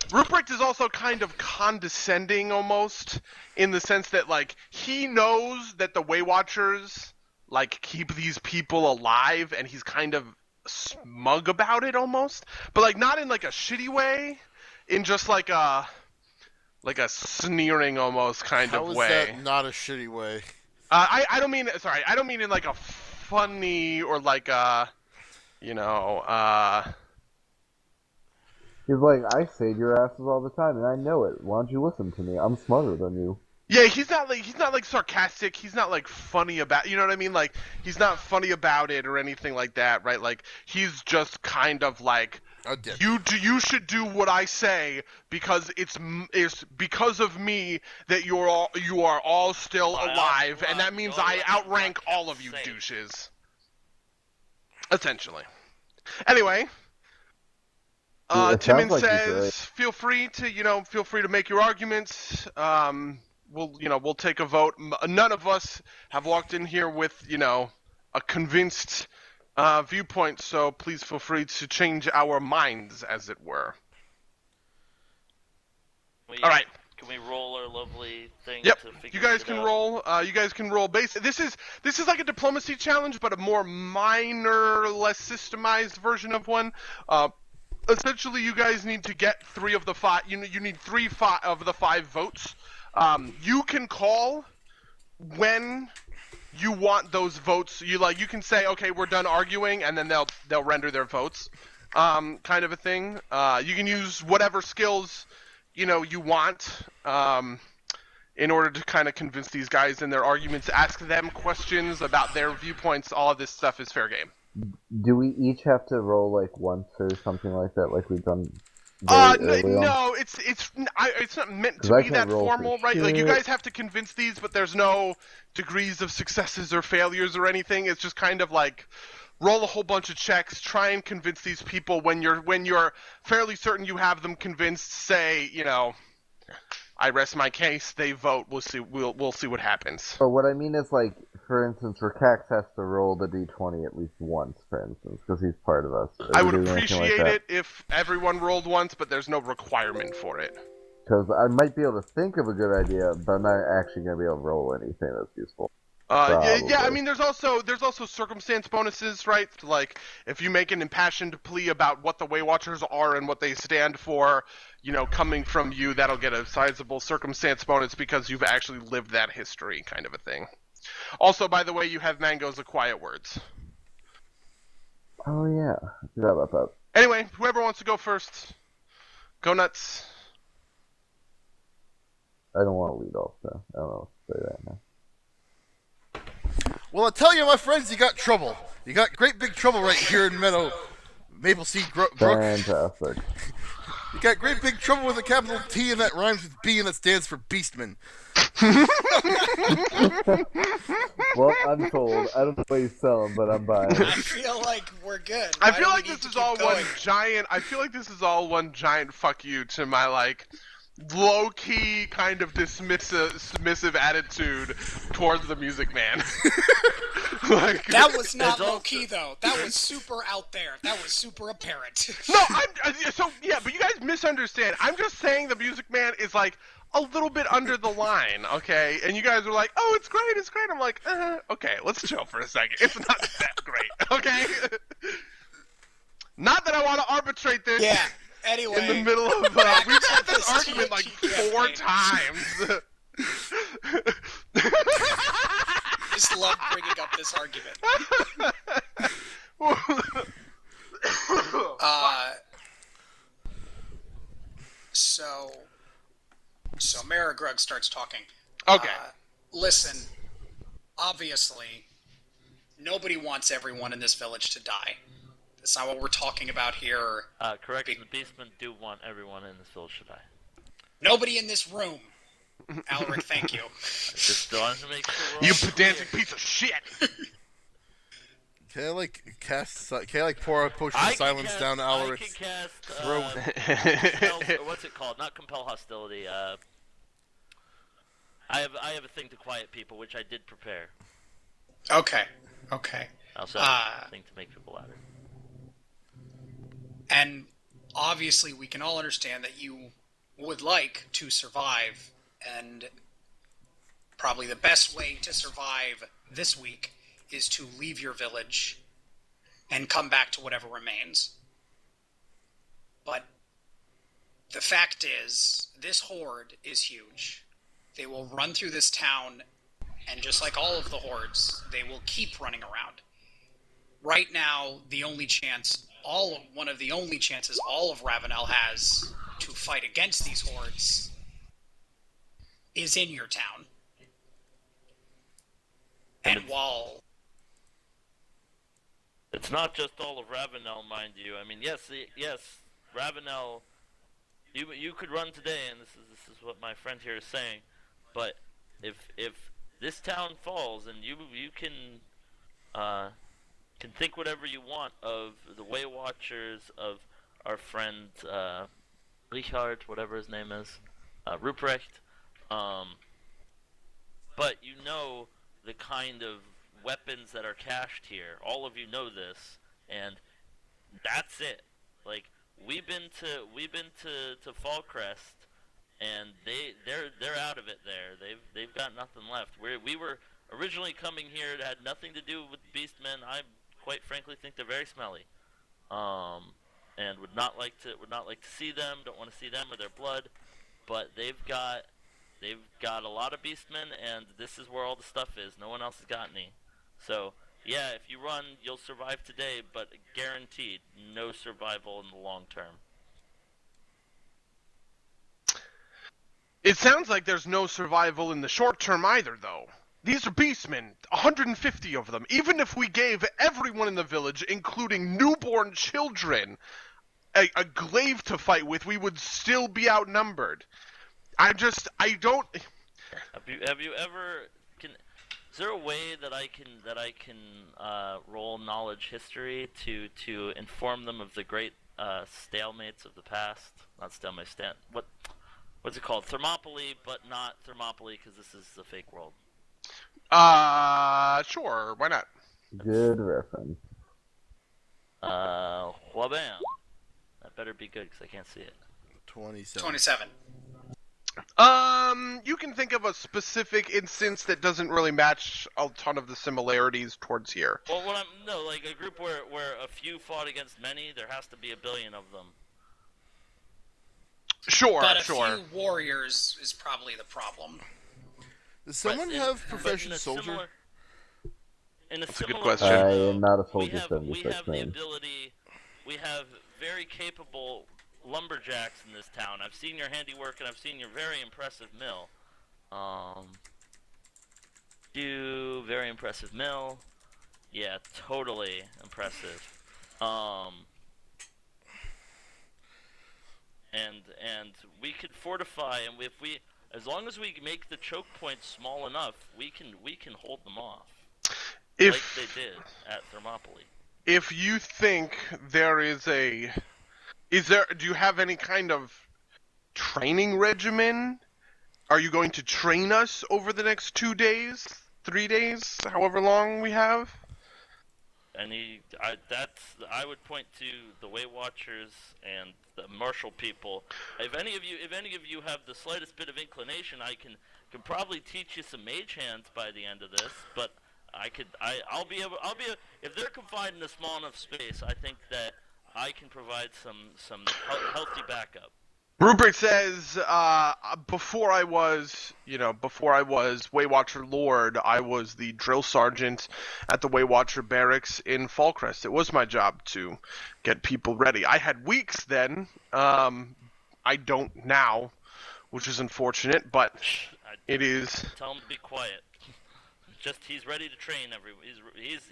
Ruprecht is also kind of condescending almost in the sense that like he knows that the Way Watchers like keep these people alive, and he's kind of smug about it almost, but like not in like a shitty way, in just like a sneering almost kind How of is way. that not a shitty way? I don't mean in like a funny or like He's like, I save your asses all the time, and I know it. Why don't you listen to me? I'm smarter than you. Yeah, he's not like sarcastic. He's not like funny about, you know what I mean? Like he's not funny about it or anything like that, right? Like he's just kind of like, you should do what I say because it's because of me that you are all still alive, and that means I outrank all of you douches. Essentially. Anyway, It Timon sounds like he's says, right. feel free to make your arguments. We'll take a vote. None of us have walked in here with, a convinced viewpoint, so please feel free to change our minds, as it were. All right. Can we roll our lovely thing? Yep. To figure You guys shit can out? roll. You guys can roll base. This is like a diplomacy challenge, but a more minor, less systemized version of one. Essentially, you guys need to get 3 of the 5. You need 3 of the 5 votes. You can call when you want those votes. You can say, okay, we're done arguing, and then they'll render their votes, kind of a thing. You can use whatever skills you want in order to kind of convince these guys in their arguments. Ask them questions about their viewpoints. All of this stuff is fair game. Do we each have to roll like once or something like that, like we've done very early on? No, it's not meant 'Cause to I be can't that roll for formal, right? Like you shit. guys have to convince these, but there's no degrees of successes or failures or anything. It's just kind of like roll a whole bunch of checks, try and convince these people. When you're fairly certain you have them convinced, say, I rest my case. They vote. We'll see. We'll see what happens. But what I mean is, like, for instance, Rakax has to roll the d20 at least once, for instance, because he's part of us. I would appreciate it if everyone rolled once, but there's no requirement for it. Because I might be able to think of a good idea, but I'm not actually going to be able to roll anything that's useful. Yeah. I mean, there's also circumstance bonuses, right? Like if you make an impassioned plea about what the Way Watchers are and what they stand for, coming from you, that'll get a sizable circumstance bonus because you've actually lived that history, kind of a thing. Also, by the way, you have Mango's of Quiet Words. Oh yeah, I forgot about that. Anyway, whoever wants to go first, go nuts. I don't want to lead off, though. I don't know what to say right now. Well, I tell you, my friends, you got trouble. You got great big trouble right here in Mapleseed Brook. Fantastic. You got great big trouble with a capital T, and that rhymes with B, and that stands for Beastman. Well, I'm told. I don't know what he's selling, but I'm buying. I feel like we're good. I Why feel do like we need this to is keep all going? one giant fuck you to my like low-key kind of dismissive attitude towards the Music Man. Like, That was not low key though. That was super out there. That was super apparent. no, but you guys misunderstand. I'm just saying the Music Man is like a little bit under the line, okay? And you guys are like, oh, it's great. I'm like, okay, let's chill for a second. It's not that great, okay? Not that I want to arbitrate this. Yeah. Anyway, In the middle of back we've to had this this argument like TNT 4 campaign. times. Just love bringing up this argument. So Maragrug starts talking. Okay. Listen, obviously, nobody wants everyone in this village to die. That's not what we're talking about here. Correction, the Beastmen do want everyone in this village to die. Nobody in this room. Alaric, thank you. Just wanted to make sure we're You all pedantic clear. piece of shit. Can I pour a potion of silence down to Alaric's throat? Compel, or what's it called? Not compel hostility. I have a thing to quiet people, which I did prepare. Okay. I also have a thing to make people louder. And obviously, we can all understand that you would like to survive, and probably the best way to survive this week is to leave your village and come back to whatever remains. But the fact is, this horde is huge. They will run through this town, and just like all of the hordes, they will keep running around. Right now, one of the only chances all of Ravenel has to fight against these hordes is in your town. And while it's not just all of Ravenel, mind you. I mean, yes, Ravenel. You could run today, and this is what my friend here is saying. But if this town falls, and you can think whatever you want of the Way Watchers, of our friend Richard, whatever his name is, Ruprecht. But you know the kind of weapons that are cached here. All of you know this, and that's it. Like we've been to Fallcrest, and they're out of it there. They've got nothing left. We were originally coming here. It had nothing to do with Beastmen. I quite frankly think they're very smelly, and would not like to see them. Don't want to see them or their blood. But they've got a lot of Beastmen, and this is where all the stuff is. No one else has got any. So yeah, if you run, you'll survive today, but guaranteed no survival in the long term. It sounds like there's no survival in the short term either, though. These are beastmen, 150 of them. Even if we gave everyone in the village, including newborn children, a glaive to fight with, we would still be outnumbered. I don't... Have you ever... Is there a way that I can roll knowledge history to inform them of the great stalemates of the past? Not stalemate, what's it called? Thermopylae, but not Thermopylae because this is a fake world. Sure, why not? Good reference. Whabam. That better be good because I can't see it. 27. You can think of a specific instance that doesn't really match a ton of the similarities towards here. Well, like a group where a few fought against many, there has to be a billion of them. Sure, but sure. a few warriors is probably the problem. Does someone have profession soldier? That's a good question. I am not a soldier. We have the ability. We have very capable lumberjacks in this town. I've seen your handiwork and I've seen your very impressive mill. Very impressive mill. Yeah, totally impressive. And we could fortify, and as long as we make the choke points small enough, we can hold them off. Like they did at Thermopylae. If you think there is do you have any kind of training regimen? Are you going to train us over the next 2 days, 3 days, however long we have? I would point to the Way Watchers and the martial people. If any of you have the slightest bit of inclination, I can probably teach you some mage hands by the end of this. But I'll be able if they're confined in a small enough space, I think that I can provide some healthy backup. Rupert says, before I was Waywatcher Lord, I was the drill sergeant at the Waywatcher barracks in Fallcrest. It was my job to get people ready. I had weeks then. I don't now, which is unfortunate, but it is. Tell him to be quiet. Just he's ready to train everyone.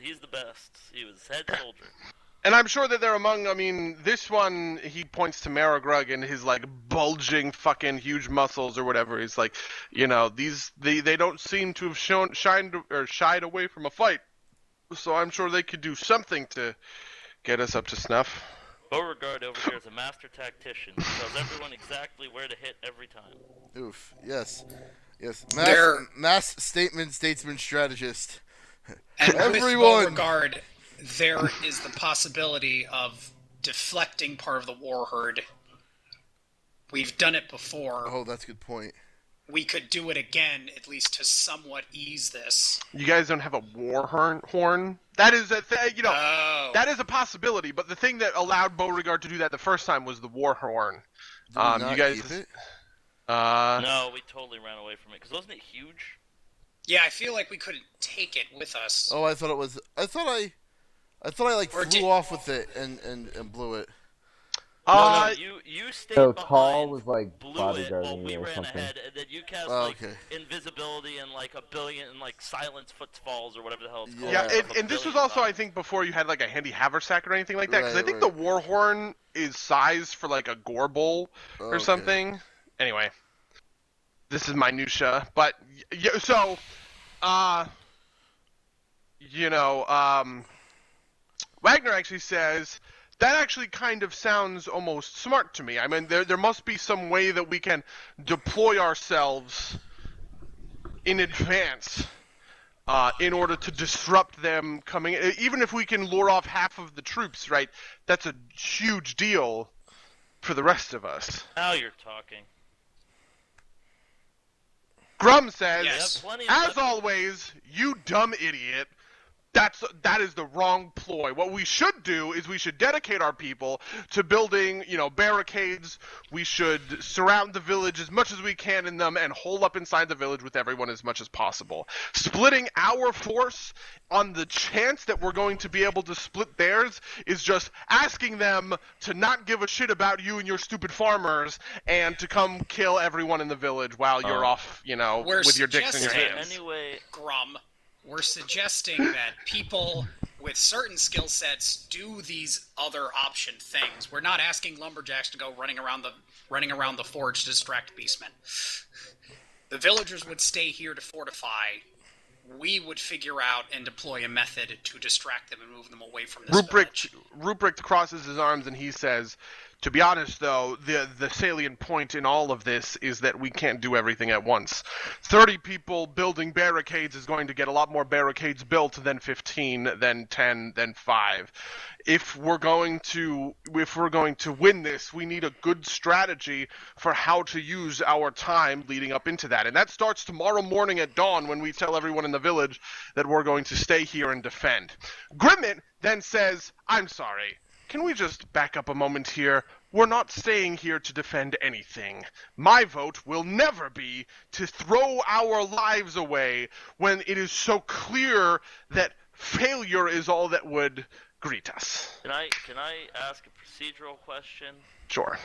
He's the best. He was head soldier. And I'm sure that they're among, this one, he points to Maragrug and his, bulging fucking huge muscles or whatever. He's like, they don't seem to have shied away from a fight. So I'm sure they could do something to get us up to snuff. Beauregard over here is a master tactician. He tells everyone exactly where to hit every time. Oof, yes. Yes, There- mass statement, statesman, strategist. And with Everyone! Beauregard, there is the possibility of deflecting part of the war herd. We've done it before. Oh, that's a good point. We could do it again, at least to somewhat ease this. You guys don't have a war horn? That is a Oh. that is a possibility. But the thing that allowed Beauregard to do that the first time was the war horn. Did we not you guys, keep it? No, we totally ran away from it because wasn't it huge? Yeah, I feel like we couldn't take it with us. Oh, I thought it was. I thought I like Or flew did- off with it and blew it. No, you stayed So behind, Tall was like blew it while bodyguarding we you or ran something. ahead, and then you cast Oh, like okay. invisibility and like a billion and like silence footfalls or whatever the hell it's called. Yeah, Yeah. and this was also, I think, before you had like a handy haversack or anything like that. Because I Right, think right. the war horn is sized for like a gore bowl or Okay. something. Anyway, this is minutia, but so, Wagner actually says that actually kind of sounds almost smart to me. I mean, there must be some way that we can deploy ourselves in advance in order to disrupt them coming. Even if we can lure off half of the troops, right? That's a huge deal for the rest of us. Now you're talking. Grum says, Yes. Plenty of as weapons. always, you dumb idiot. That is the wrong ploy. What we should do is we should dedicate our people to building, barricades. We should surround the village as much as we can in them and hole up inside the village with everyone as much as possible. Splitting our force on the chance that we're going to be able to split theirs is just asking them to not give a shit about you and your stupid farmers and to come kill everyone in the village while you're off, We're with your dicks in your suggesting- hands. Anyway, Grum, we're suggesting that people with certain skill sets do these other option things. We're not asking lumberjacks to go running around the forge to distract beastmen. The villagers would stay here to fortify. We would figure out and deploy a method to distract them and move them away from this village. Ruprecht crosses his arms and he says, to be honest, though, the salient point in all of this is that we can't do everything at once. 30 people building barricades is going to get a lot more barricades built than 15, then 10, then 5. If we're going to win this, we need a good strategy for how to use our time leading up into that. And that starts tomorrow morning at dawn when we tell everyone in the village that we're going to stay here and defend. Grimmett then says, I'm sorry. Can we just back up a moment here? We're not staying here to defend anything. My vote will never be to throw our lives away when it is so clear that failure is all that would greet us. can I ask a procedural question? Sure.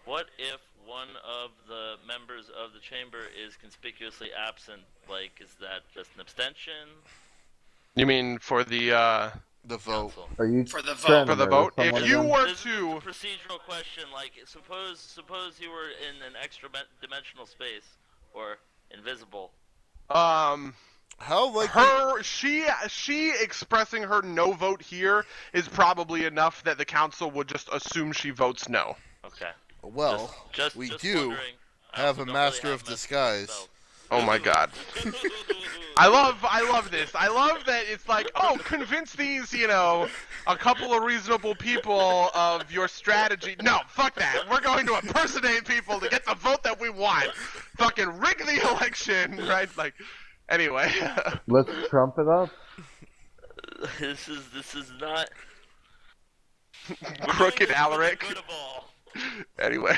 What if one of the members of the chamber is conspicuously absent? Like, is that just an abstention? You mean for the The vote. Council. Are you For the trying vote. for to the murder vote? someone If you again? were This is to a procedural question. Like, suppose you were in an extra dimensional space or invisible. How likely? she expressing her no vote here is probably enough that the council would just assume she votes no. Okay. Well, just we just do wondering. I have also a don't master really of have messages disguise. myself. Oh my god. I love this. I love that it's like, oh, convince these, a couple of reasonable people of your strategy. No, fuck that. We're going to impersonate people to get the vote that we want. Fucking rig the election, right? Like, anyway. Let's trump it up. This is not Crooked We're doing this for the Alaric. good of all. Anyway.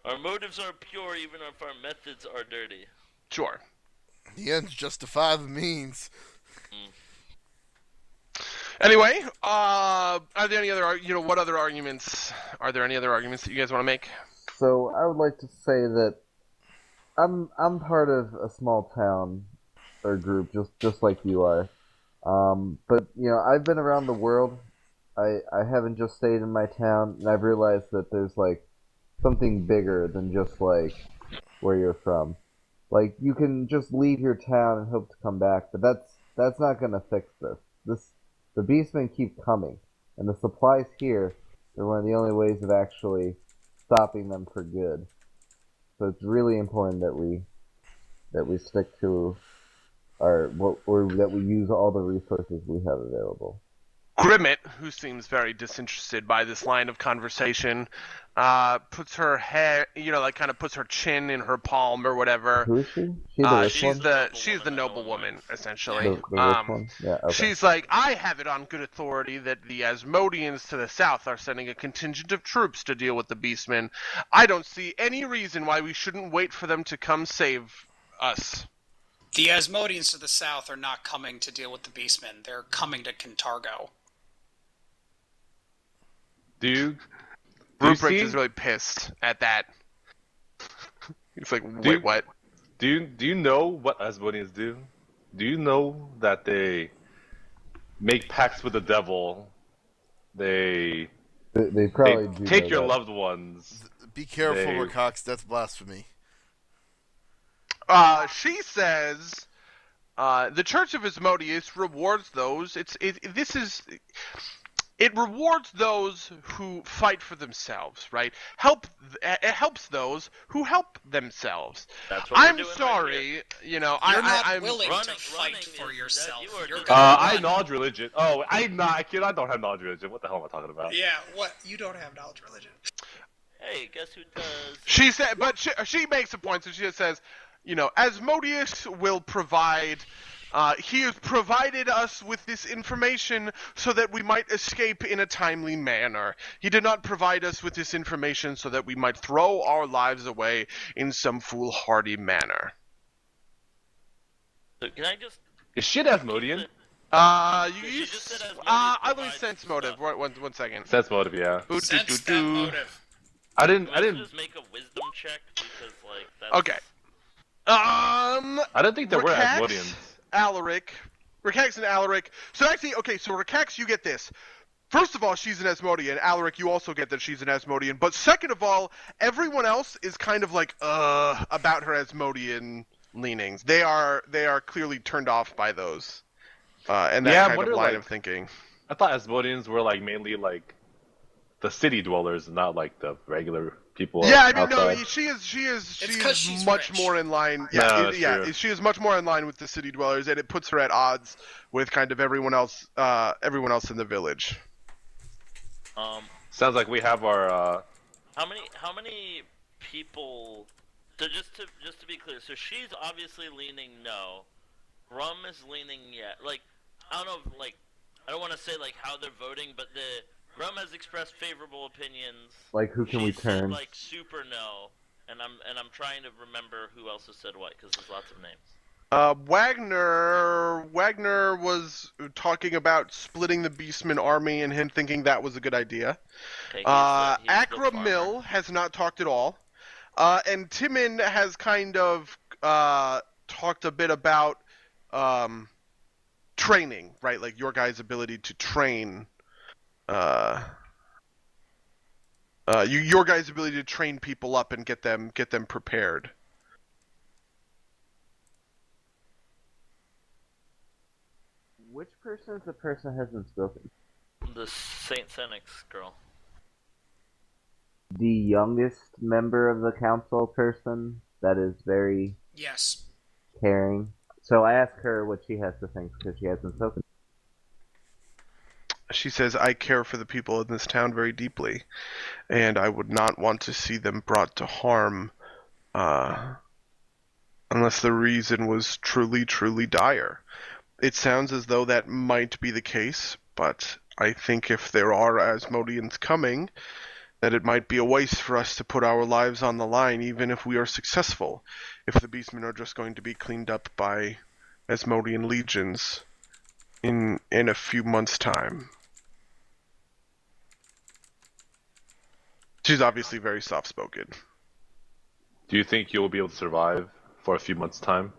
Our motives are pure, even if our methods are dirty. Sure. The ends justify the means. Anyway, are there any other, what other arguments? Are there any other arguments that you guys want to make? So I would like to say that I'm part of a small town or group, just like you are. But I've been around the world. I haven't just stayed in my town, and I've realized that there's like something bigger than just like where you're from. Like you can just leave your town and hope to come back, but that's not gonna fix this. The beastmen keep coming, and the supplies here are one of the only ways of actually stopping them for good. So it's really important that we stick to or that we use all the resources we have available. Grimmett, who seems very disinterested by this line of conversation, puts her head, kind of puts her chin in her palm or whatever. Who is she? She the rich one? She's the noble woman, essentially. The rich one? Yeah, okay. She's like, I have it on good authority that the Asmodeans to the south are sending a contingent of troops to deal with the Beastmen. I don't see any reason why we shouldn't wait for them to come save us. The Asmodeans to the south are not coming to deal with the Beastmen. They're coming to Kintargo. Rupert is really pissed at that. He's like, wait, what? Do you know what Asmodeans do? Do you know that they make pacts with the devil? They probably do take know your that. loved ones. Be careful, Rakox. That's blasphemy. She says, the Church of Asmodeus rewards those. It rewards those who fight for themselves, right? It helps those who help themselves. That's what I'm we're doing sorry, right You're not willing to Running fight for is- yourself. you are You're doing- gonna I run. acknowledge religion. Oh, I don't have knowledge religion. What the hell am I talking about? Yeah, what? You don't have knowledge religion. Hey, guess who does? She said, but she makes a point. So she just says, Asmodeus will provide. He has provided us with this information so that we might escape in a timely manner. He did not provide us with this information so that we might throw our lives away in some foolhardy manner. So can I just? Is shit Asmodean? She just said Asmodeus I believe provides sense motive. stuff. One second. Sense motive, yeah. Sense that motive. I Can we didn't. just make a wisdom check because that's Okay. I didn't think there were Rakax, Asmodeans. Rakax and Alaric. So actually, okay, so Rakax, you get this. First of all, she's an Asmodean. Alaric, you also get that she's an Asmodean. But second of all, everyone else is kind of like, about her Asmodean leanings. They are clearly turned off by those. And that kind of line of thinking. I thought Asmodeans were mainly the city dwellers, not the regular people. Yeah, I mean, outside. no, she is 'cause she's much rich. more in line. No, Yeah, that's true. she is much more in line with the city dwellers, and it puts her at odds with kind of everyone else in the village. Sounds like we have our. How many people? So just to be clear, so she's obviously leaning no. Rum is leaning yeah. I don't know. I don't want to say how they're voting, but Rum has expressed favorable opinions. Who can we She turn? said super no, and I'm trying to remember who else has said what because there's lots of names. Wagner was talking about splitting the Beastman army and him thinking that was a good idea. Okay, he's the Acra farmer. Mill has not talked at all. And Timon has kind of talked a bit about training, right? Like your guys' ability to train. Your guys' ability to train people up and get them prepared. Which person is the person who hasn't spoken? The Saint Senix girl. The youngest member of the council person that is very Yes. caring. So I asked her what she has to think because she hasn't spoken. She says, I care for the people in this town very deeply, and I would not want to see them brought to harm unless the reason was truly, truly dire. It sounds as though that might be the case, but I think if there are Asmodeans coming, that it might be a waste for us to put our lives on the line, even if we are successful, if the Beastmen are just going to be cleaned up by Asmodean legions in a few months' time. She's obviously very soft-spoken. Do you think you'll be able to survive for a few months' time?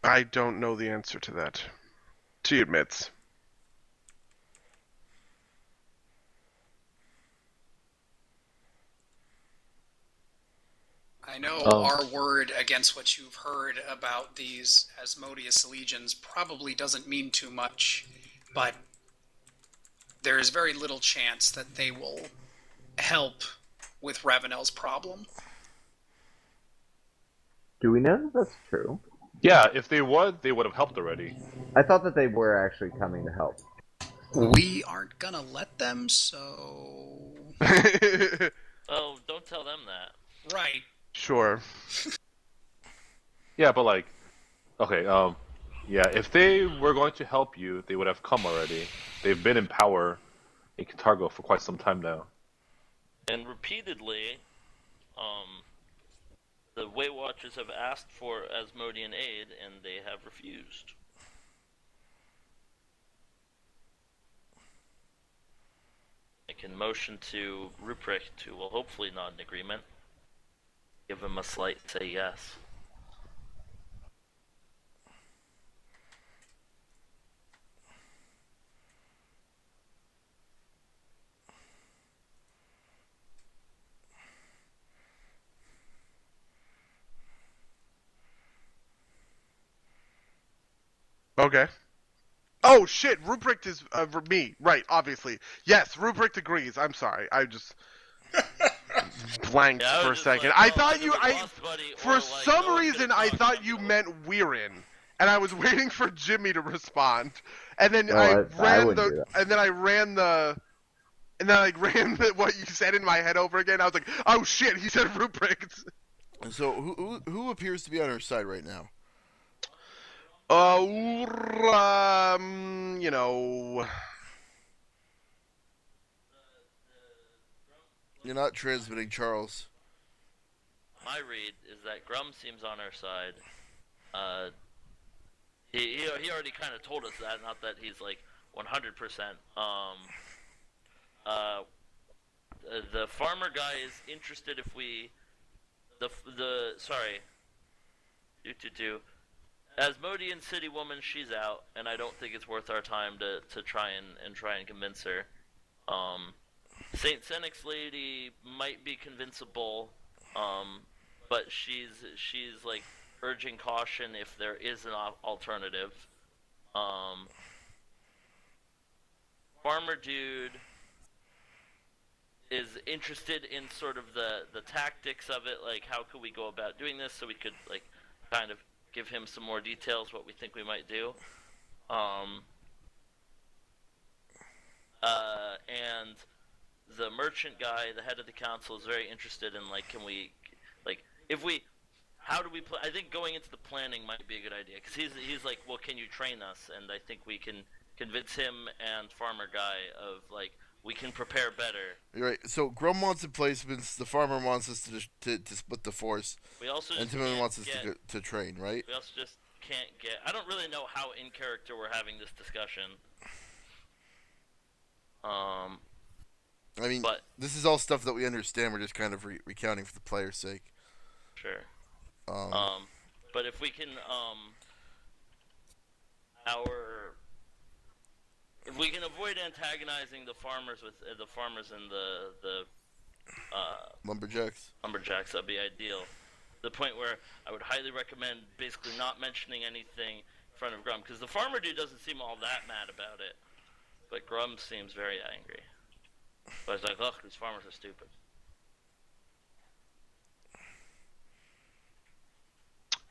I don't know the answer to that. She admits. I know Oh. our word against what you've heard about these Asmodeus legions probably doesn't mean too much, but there is very little chance that they will help with Ravenel's problem. Do we know that that's true? Yeah, if they would have helped already. I thought that they were actually coming to help. We aren't gonna let them, so... Oh, don't tell them that. Right. Sure. Yeah, but like, okay, yeah, if they were going to help you, they would have come already. They've been in power in Catargo for quite some time now. And repeatedly, the Weight Watchers have asked for Asmodean aid, and they have refused. I can motion to Ruprecht to, well, hopefully nod in agreement. Give him a slight say yes. Okay. Oh shit, Ruprecht is for me, right? Obviously, yes. Ruprecht agrees. I'm sorry, I just blanked Yeah, I for a was just second. like, I well, thought either you, we I lost Buddy or, for like, some no one's reason gonna I talk thought about you it. meant Weirin, and I was waiting for Jimmy to respond, and then No, I I ran wouldn't do the, that. and then I ran the. And then I ran what you said in my head over again. I was like, "Oh shit!" He said Ruprecht. So who appears to be on her side right now? You know, You're not transmitting, Charles. My read is that Grum seems on our side. He already kind of told us that, not that he's like 100%. The farmer guy is interested if we, sorry, Asmodean city woman, she's out, and I don't think it's worth our time to try and convince her. Saint Senec's lady might be convincible, but she's like urging caution if there is an alternative. Farmer dude is interested in sort of the tactics of it, like how could we go about doing this, so we could like kind of give him some more details what we think we might do. And the merchant guy, the head of the council, is very interested in like, can we, like, if we, how do we play? I think going into the planning might be a good idea, because he's like, well, can you train us? And I think we can convince him and farmer guy of like, we can prepare better. You're right. So Grum wants emplacements. The farmer wants us to split the force. We also and just Timon can't wants us get, to train, right? we also just can't get, I don't really know how in character we're having this discussion. I mean, But this is all stuff that we understand. We're just kind of recounting for the player's sake. sure. Um, But if we can, if we can avoid antagonizing the farmers with the farmers and the lumberjacks. lumberjacks, that'd be ideal. The point where I would highly recommend basically not mentioning anything in front of Grum, because the farmer dude doesn't seem all that mad about it, but Grum seems very angry. But it's like, ugh, these farmers are stupid.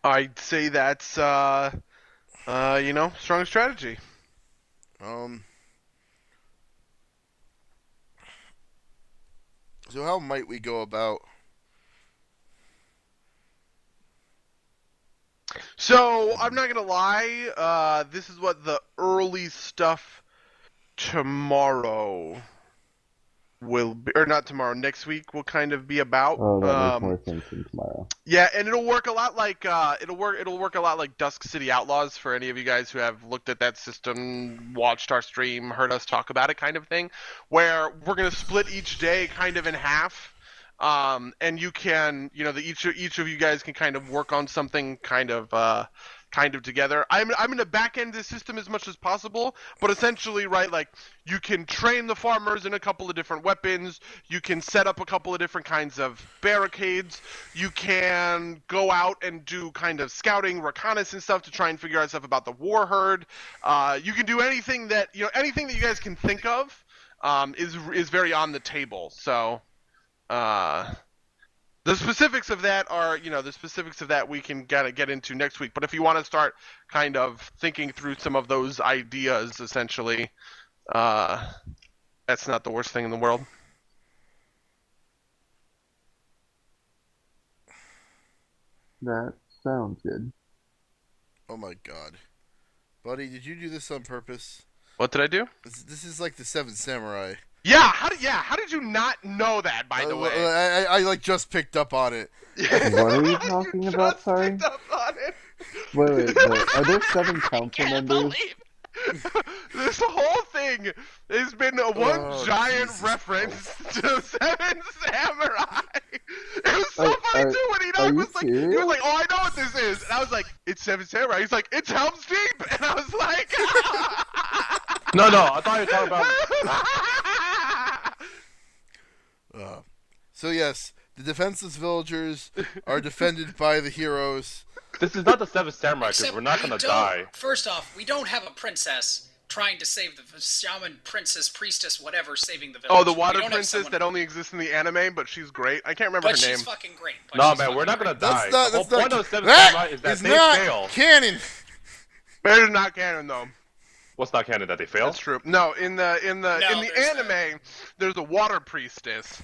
I'd say that's strong strategy. So how might we go about? So I'm not gonna lie. This is what the early stuff tomorrow will be, or not tomorrow. Next week will kind of be about. Oh, that makes more sense than tomorrow. Yeah, and it'll work a lot like it'll work a lot like Dusk City Outlaws for any of you guys who have looked at that system, watched our stream, heard us talk about it, kind of thing, where we're gonna split each day kind of in half, and you can, each of you guys can kind of work on something kind of together. I'm gonna back end the system as much as possible, but essentially, right, like you can train the farmers in a couple of different weapons. You can set up a couple of different kinds of barricades. You can go out and do kind of scouting, reconnaissance stuff to try and figure out stuff about the war herd. You can do anything that you guys can think of. is very on the table. So the specifics of that are, the specifics of that we can get into next week. But if you want to start kind of thinking through some of those ideas, essentially, that's not the worst thing in the world. That sounds good. Oh my god. Buddy, did you do this on purpose? What did I do? This is like the Seven Samurai. Yeah, how did you not know that, by the way? I like just picked up on it. What are you talking about, sorry? Picked up on it. Wait, are there 7 council members? This whole thing has been one giant Jesus reference to Seven Samurai. It was so Are funny too when he you was like, serious? oh, I know what this is, and I was like, it's Seven Samurai. He's like, it's Helm's Deep, and I was like, No, I thought you were talking about. So yes, the defenseless villagers are defended by the heroes. This is not the Seven Samurai because Except we're not we gonna don't- die. First off, we don't have a princess trying to save the shaman, princess, priestess, whatever, saving the village. oh, the We water don't have princess someone- that only exists in the anime, but she's great. I can't remember But her name. she's fucking great. But No, she's man, we're not fucking gonna great. die. That's not. The whole point of Seven that Samurai is that is they not fail. canon. But it's not canon though. What's not canon? That they fail? That's true. No, in the there's anime, there's a water priestess.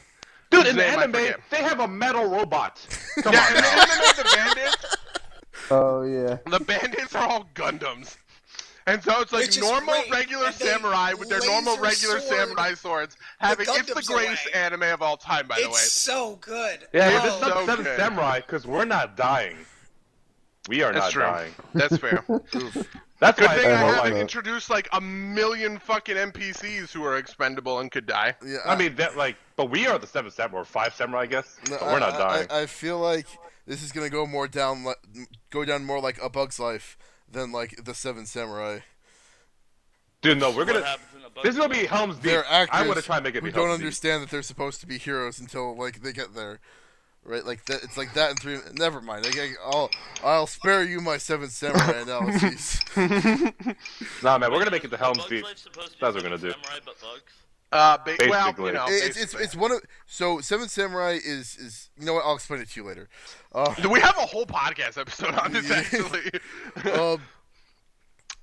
Dude, whose in the name I anime, forget. they have a metal robot. Come Yeah, on in the now. anime, the bandits. Oh, yeah. The bandits are all Gundams. And so it's like Which is normal, great, regular and they samurai with their normal, laser regular sword samurai swords having it's the Gundams greatest away. anime of all time, by the way. It's so good. Yeah, It's this is not so Seven good. Samurai because we're not dying. We are That's not true. dying. That's fair. That's Good why thing I love haven't that. introduced like a million fucking NPCs who are expendable and could die. Yeah, I mean, that but we are the Seven Samurai, or 5 Samurai, I guess. no, But we're not dying. I feel like this is gonna go down more like A Bug's Life than like the Seven Samurai. Dude, no, we're What gonna. happens in a This is gonna be Helm's Deep. They're actors I'm gonna try and make it who be don't Helm's Deep. understand that they're supposed to be heroes until like they get there, right? Like that. It's like that in 3. Never mind. I'll spare you my Seven Samurai analyses. Nah, man, we're gonna make it to Helm's Bug's Deep. Life supposed to be That's what we're Seven gonna do. Samurai, but bugs? Well, Basically. It's one of Seven Samurai is you know what? I'll explain it to you later. We have a whole podcast episode on this, actually. Um,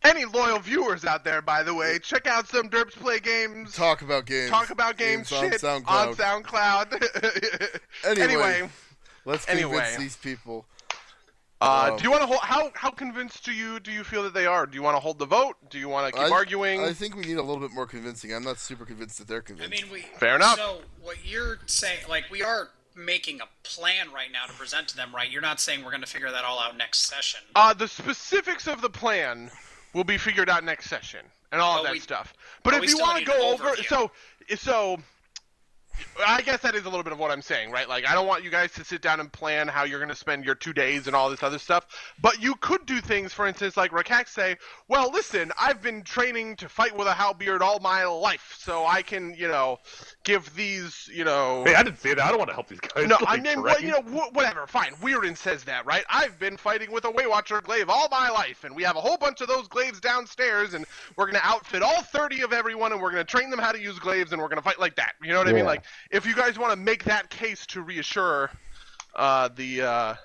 Any loyal viewers out there, by the way, check out some Derps Play Games. talk about games. Talk about games on shit SoundCloud. on SoundCloud. Anyway, let's convince Anyway. these people. Do you want to hold? How convinced do you feel that they are? Do you want to hold the vote? Do you want to keep arguing? I think we need a little bit more convincing. I'm not super convinced that they're I convinced. mean, Fair enough. So what you're saying, like, we are making a plan right now to present to them, right? You're not saying we're going to figure that all out next session. The specifics of the plan will be figured out next session and all of But that we- stuff. But but if we you still want to need go an over, overview. so I guess that is a little bit of what I'm saying, right? Like, I don't want you guys to sit down and plan how you're going to spend your 2 days and all this other stuff. But you could do things, for instance, like Rakak say, well, listen, I've been training to fight with a halberd all my life, so I can, give these, Hey, I didn't say that. I don't want to help these guys. No, like, I mean, well, train. whatever, fine. Weirdin says that, right? I've been fighting with a Waywatcher glaive all my life, and we have a whole bunch of those glaives downstairs, and we're going to outfit all 30 of everyone, and we're going to train them how to use glaives, and we're going to fight like that. You know what I mean? Yeah. Like, if you guys want to make that case to reassure the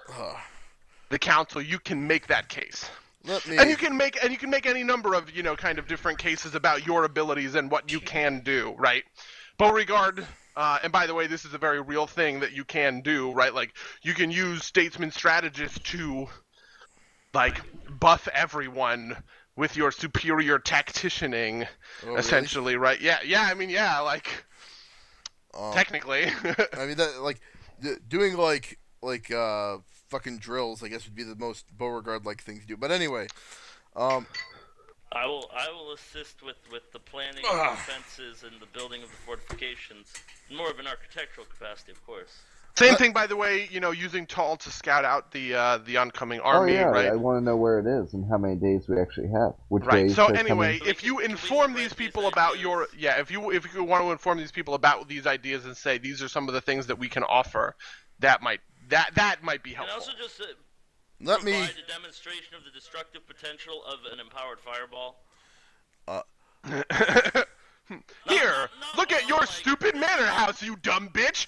council, you can make that case. Let me. And you can make any number of, kind of different cases about your abilities and what you can do, right? Beauregard, and by the way, this is a very real thing that you can do, right? Like, you can use Statesman Strategist to, like, buff everyone with your superior tacticianing, Oh, really? essentially, right? Yeah, I mean, yeah, like, technically. I mean that doing like fucking drills. I guess would be the most Beauregard like thing to do. But anyway, I will assist with the planning of the defenses and the building of the fortifications. In more of an architectural capacity, of course. Same thing, by the way, using Tall to scout out the oncoming Oh, army, yeah, right? I want to know where it is and how many days we actually have. Which Right. days So they're anyway, coming. if you Can we inform spread these these people about your ideas? if you want to inform these people about these ideas and say these are some of the things that we can offer, that might be And helpful. also just let me. provide a demonstration of the destructive potential of an empowered fireball. Here, look at your like, stupid manor house, you dumb bitch.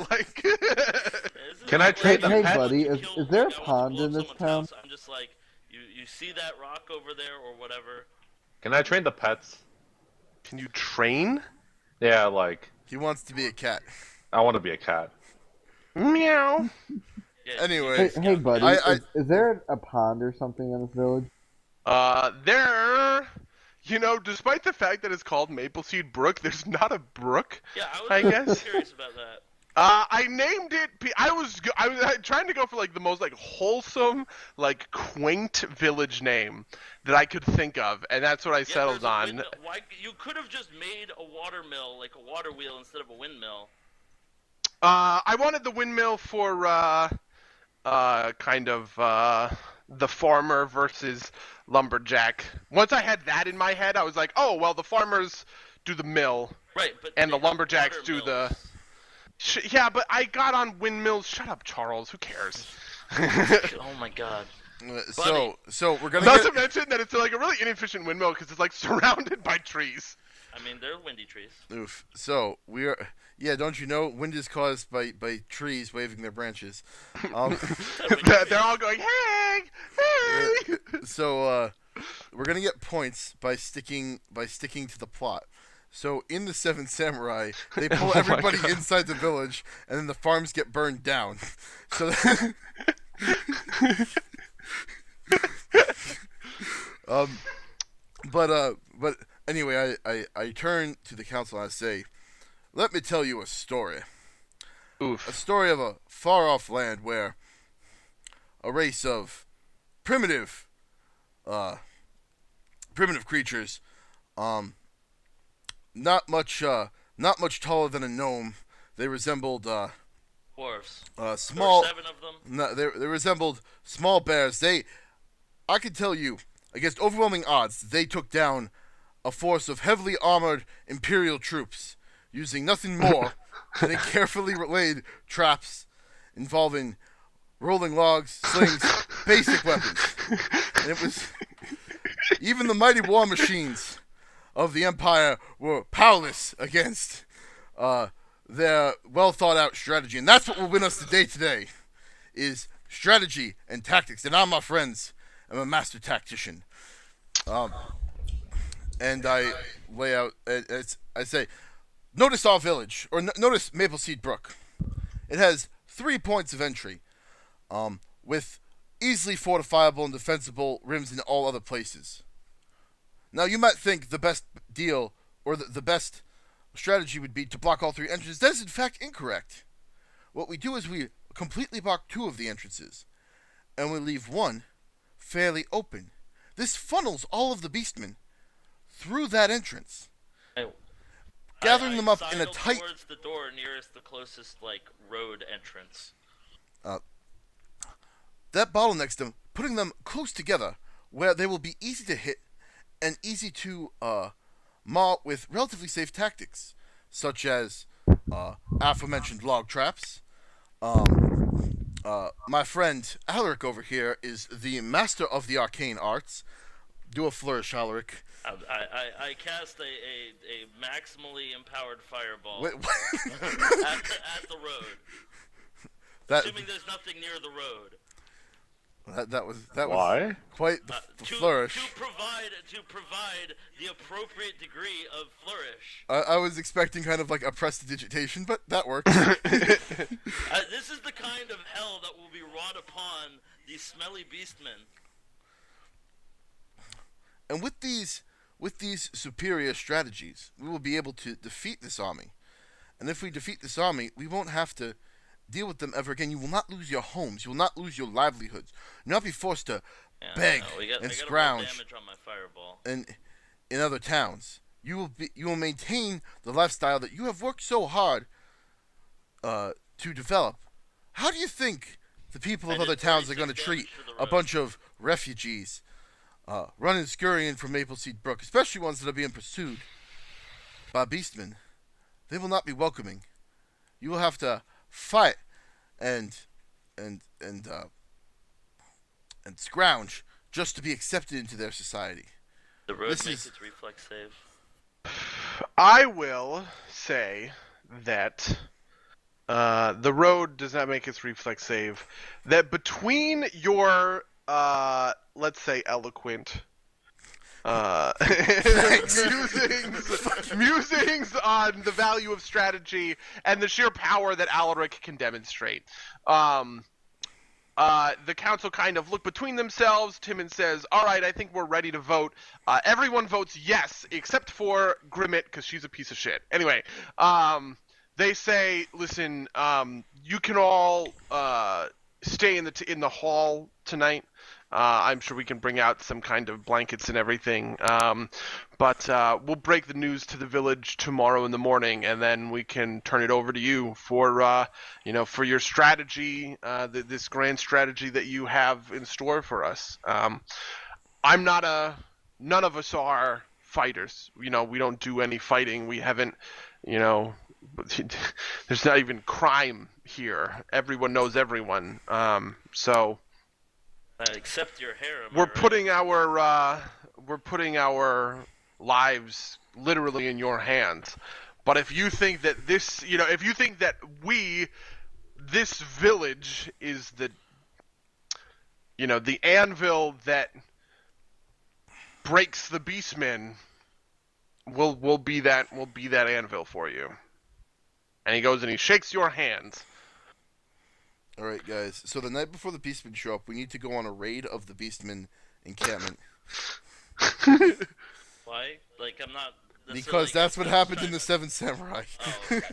Like, Isn't Can I it trade like, Hey, the pets? buddy, you is kill- there a like, I went to pond blow in up this someone's town? house, I'm just like, you see that rock over there or whatever? Can I train the pets? can you train? Yeah, like He wants to be a cat. I want to be a cat. Meow. Yeah, Anyway, Hey, buddy, is there a pond or something in this village? There. You know, despite the fact that it's called Mapleseed Brook, there's not a brook. Yeah, I was I guess. curious about that. I named it. I was trying to go for like the most like wholesome, like quaint village name that I could think of, and that's what I Yeah, settled there's a on. windmill. Why you could have just made a water mill, like a water wheel, instead of a windmill. I wanted the windmill for kind of the farmer versus lumberjack. Once I had that in my head, I was like, oh well, the farmers do the mill, Right, but and the they have lumberjacks water do the. mills. Yeah, but I got on windmills. Shut up, Charles. Who cares? Oh my god. So we're gonna Not get. to mention that it's like a really inefficient windmill because it's like surrounded by trees. I mean, they're windy trees. Oof. So we are. Yeah, don't you know? Wind is caused by trees waving their branches. They're all going, hey, hey. So we're gonna get points by sticking to the plot. So in the Seven Samurai, they pull Oh my everybody God. inside the village, and then the farms get burned down. So, but anyway, I turn to the council and I say, let me tell you a story. A Oof. story of a far-off land where a race of primitive creatures, not much taller than a gnome. They resembled Dwarves. small. There were 7 of them. No, they resembled small bears. I can tell you, against overwhelming odds, they took down a force of heavily armored Imperial troops, using nothing more than a carefully laid traps involving rolling logs, slings, basic weapons. And it was even the mighty war machines of the Empire were powerless against their well thought out strategy, and that's what will win us the day today. Is strategy and tactics, and I, my friends, am a master tactician. And I lay out. I say, notice our village, or notice Mapleseed Brook. It has 3 points of entry, with easily fortifiable and defensible rims in all other places. Now, you might think the best deal, or the best strategy would be to block all 3 entrances. That is, in fact, incorrect. What we do is we completely block 2 of the entrances, and we leave 1 fairly open. This funnels all of the beastmen through that entrance, gathering them up in a sidled tight... towards the door nearest the closest road entrance. That bottlenecks them, putting them close together, where they will be easy to hit and easy to maul with relatively safe tactics, such as aforementioned log traps. My friend Alaric over here is the master of the arcane arts. Do a flourish, Alaric. I cast a maximally empowered fireball Wait, at the road. Assuming there's nothing near the road. that was Why? quite the flourish. To provide the appropriate degree of flourish. I was expecting kind of like a prestidigitation, but that works. This is the kind of hell that will be wrought upon these smelly beastmen. And with these superior strategies, we will be able to defeat this army. And if we defeat this army, we won't have to deal with them ever again. You will not lose your homes. You will not lose your livelihoods. You'll not be forced to beg and scrounge damage on my fireball. in other towns. You will maintain the lifestyle that you have worked so hard to develop. How do you think the people of other towns are going to treat a bunch of refugees running scurrying from Mapleseed Brook, especially ones that are being pursued by beastmen? They will not be welcoming. You will have to fight and scrounge just to be accepted into their society. The road This makes is- its reflex save. I will say that the road does not make its reflex save. That between your, let's say, eloquent musings on the value of strategy and the sheer power that Alaric can demonstrate. The council kind of look between themselves. Timon says, all right, I think we're ready to vote. Everyone votes yes, except for Grimmett, because she's a piece of shit. Anyway, they say, listen, you can all stay in the hall tonight. I'm sure we can bring out some kind of blankets and everything. But we'll break the news to the village tomorrow in the morning, and then we can turn it over to you for, for your strategy, this grand strategy that you have in store for us. None of us are fighters. We don't do any fighting. We haven't, there's not even crime here. Everyone knows everyone. So. Except your hair. We're putting our lives literally in your hands. But if you think that this village is the anvil that breaks the beastmen, we'll be that anvil for you. And he goes and he shakes your hands. All right, guys. So the night before the Beastmen show up, we need to go on a raid of the Beastmen encampment. Why? Like, I'm not... Because that's what happened in the Seven Samurai. Oh, okay.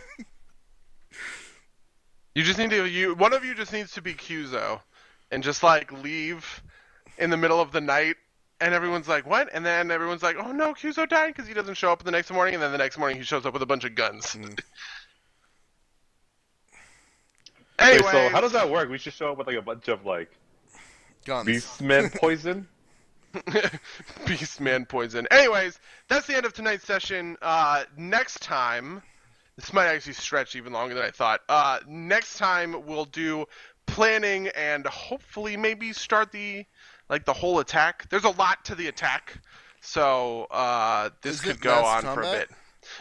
You just need to... one of you just needs to be Kyuzo and just, leave in the middle of the night, and everyone's like, what? And then everyone's like, oh no, Kyuzo died because he doesn't show up the next morning, and then the next morning he shows up with a bunch of guns. Mm. Anyway, so how does that work? We should show up with a bunch of Guns. beastmen poison. Beastman poison. Anyways, that's the end of tonight's session. Next time, this might actually stretch even longer than I thought. Next time we'll do planning and hopefully maybe start the whole attack. There's a lot to the attack, so this could go on for a bit.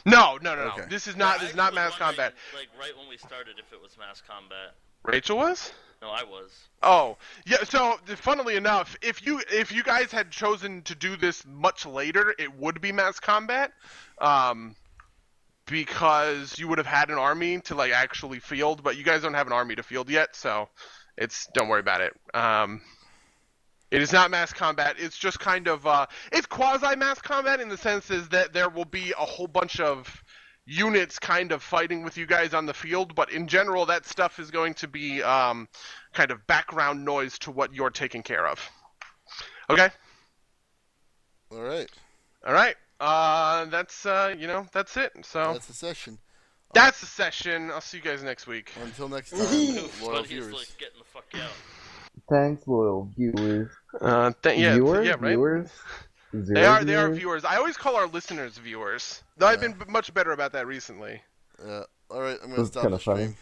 No. Okay. This is not mass combat. Like right when we started, if it was mass combat. Rachel was? No, I was. Oh, yeah, so funnily enough, if you guys had chosen to do this much later, it would be mass combat. Because you would have had an army to actually field, but you guys don't have an army to field yet, so don't worry about it. It is not mass combat. It's just kind of it's quasi mass combat in the sense is that there will be a whole bunch of units kind of fighting with you guys on the field, but in general that stuff is going to be kind of background noise to what you're taking care of. Okay? All right. That's that's it. So That's the session. that's the session. I'll see you guys next week. Until next time, But loyal he's viewers. like getting the fuck out. Thanks, loyal viewers. Viewers? Yeah, right. Viewers? They are viewers. I always call our listeners viewers. Though I've been much better about that recently. All right, I'm going to That's stop kinda the stream. funny.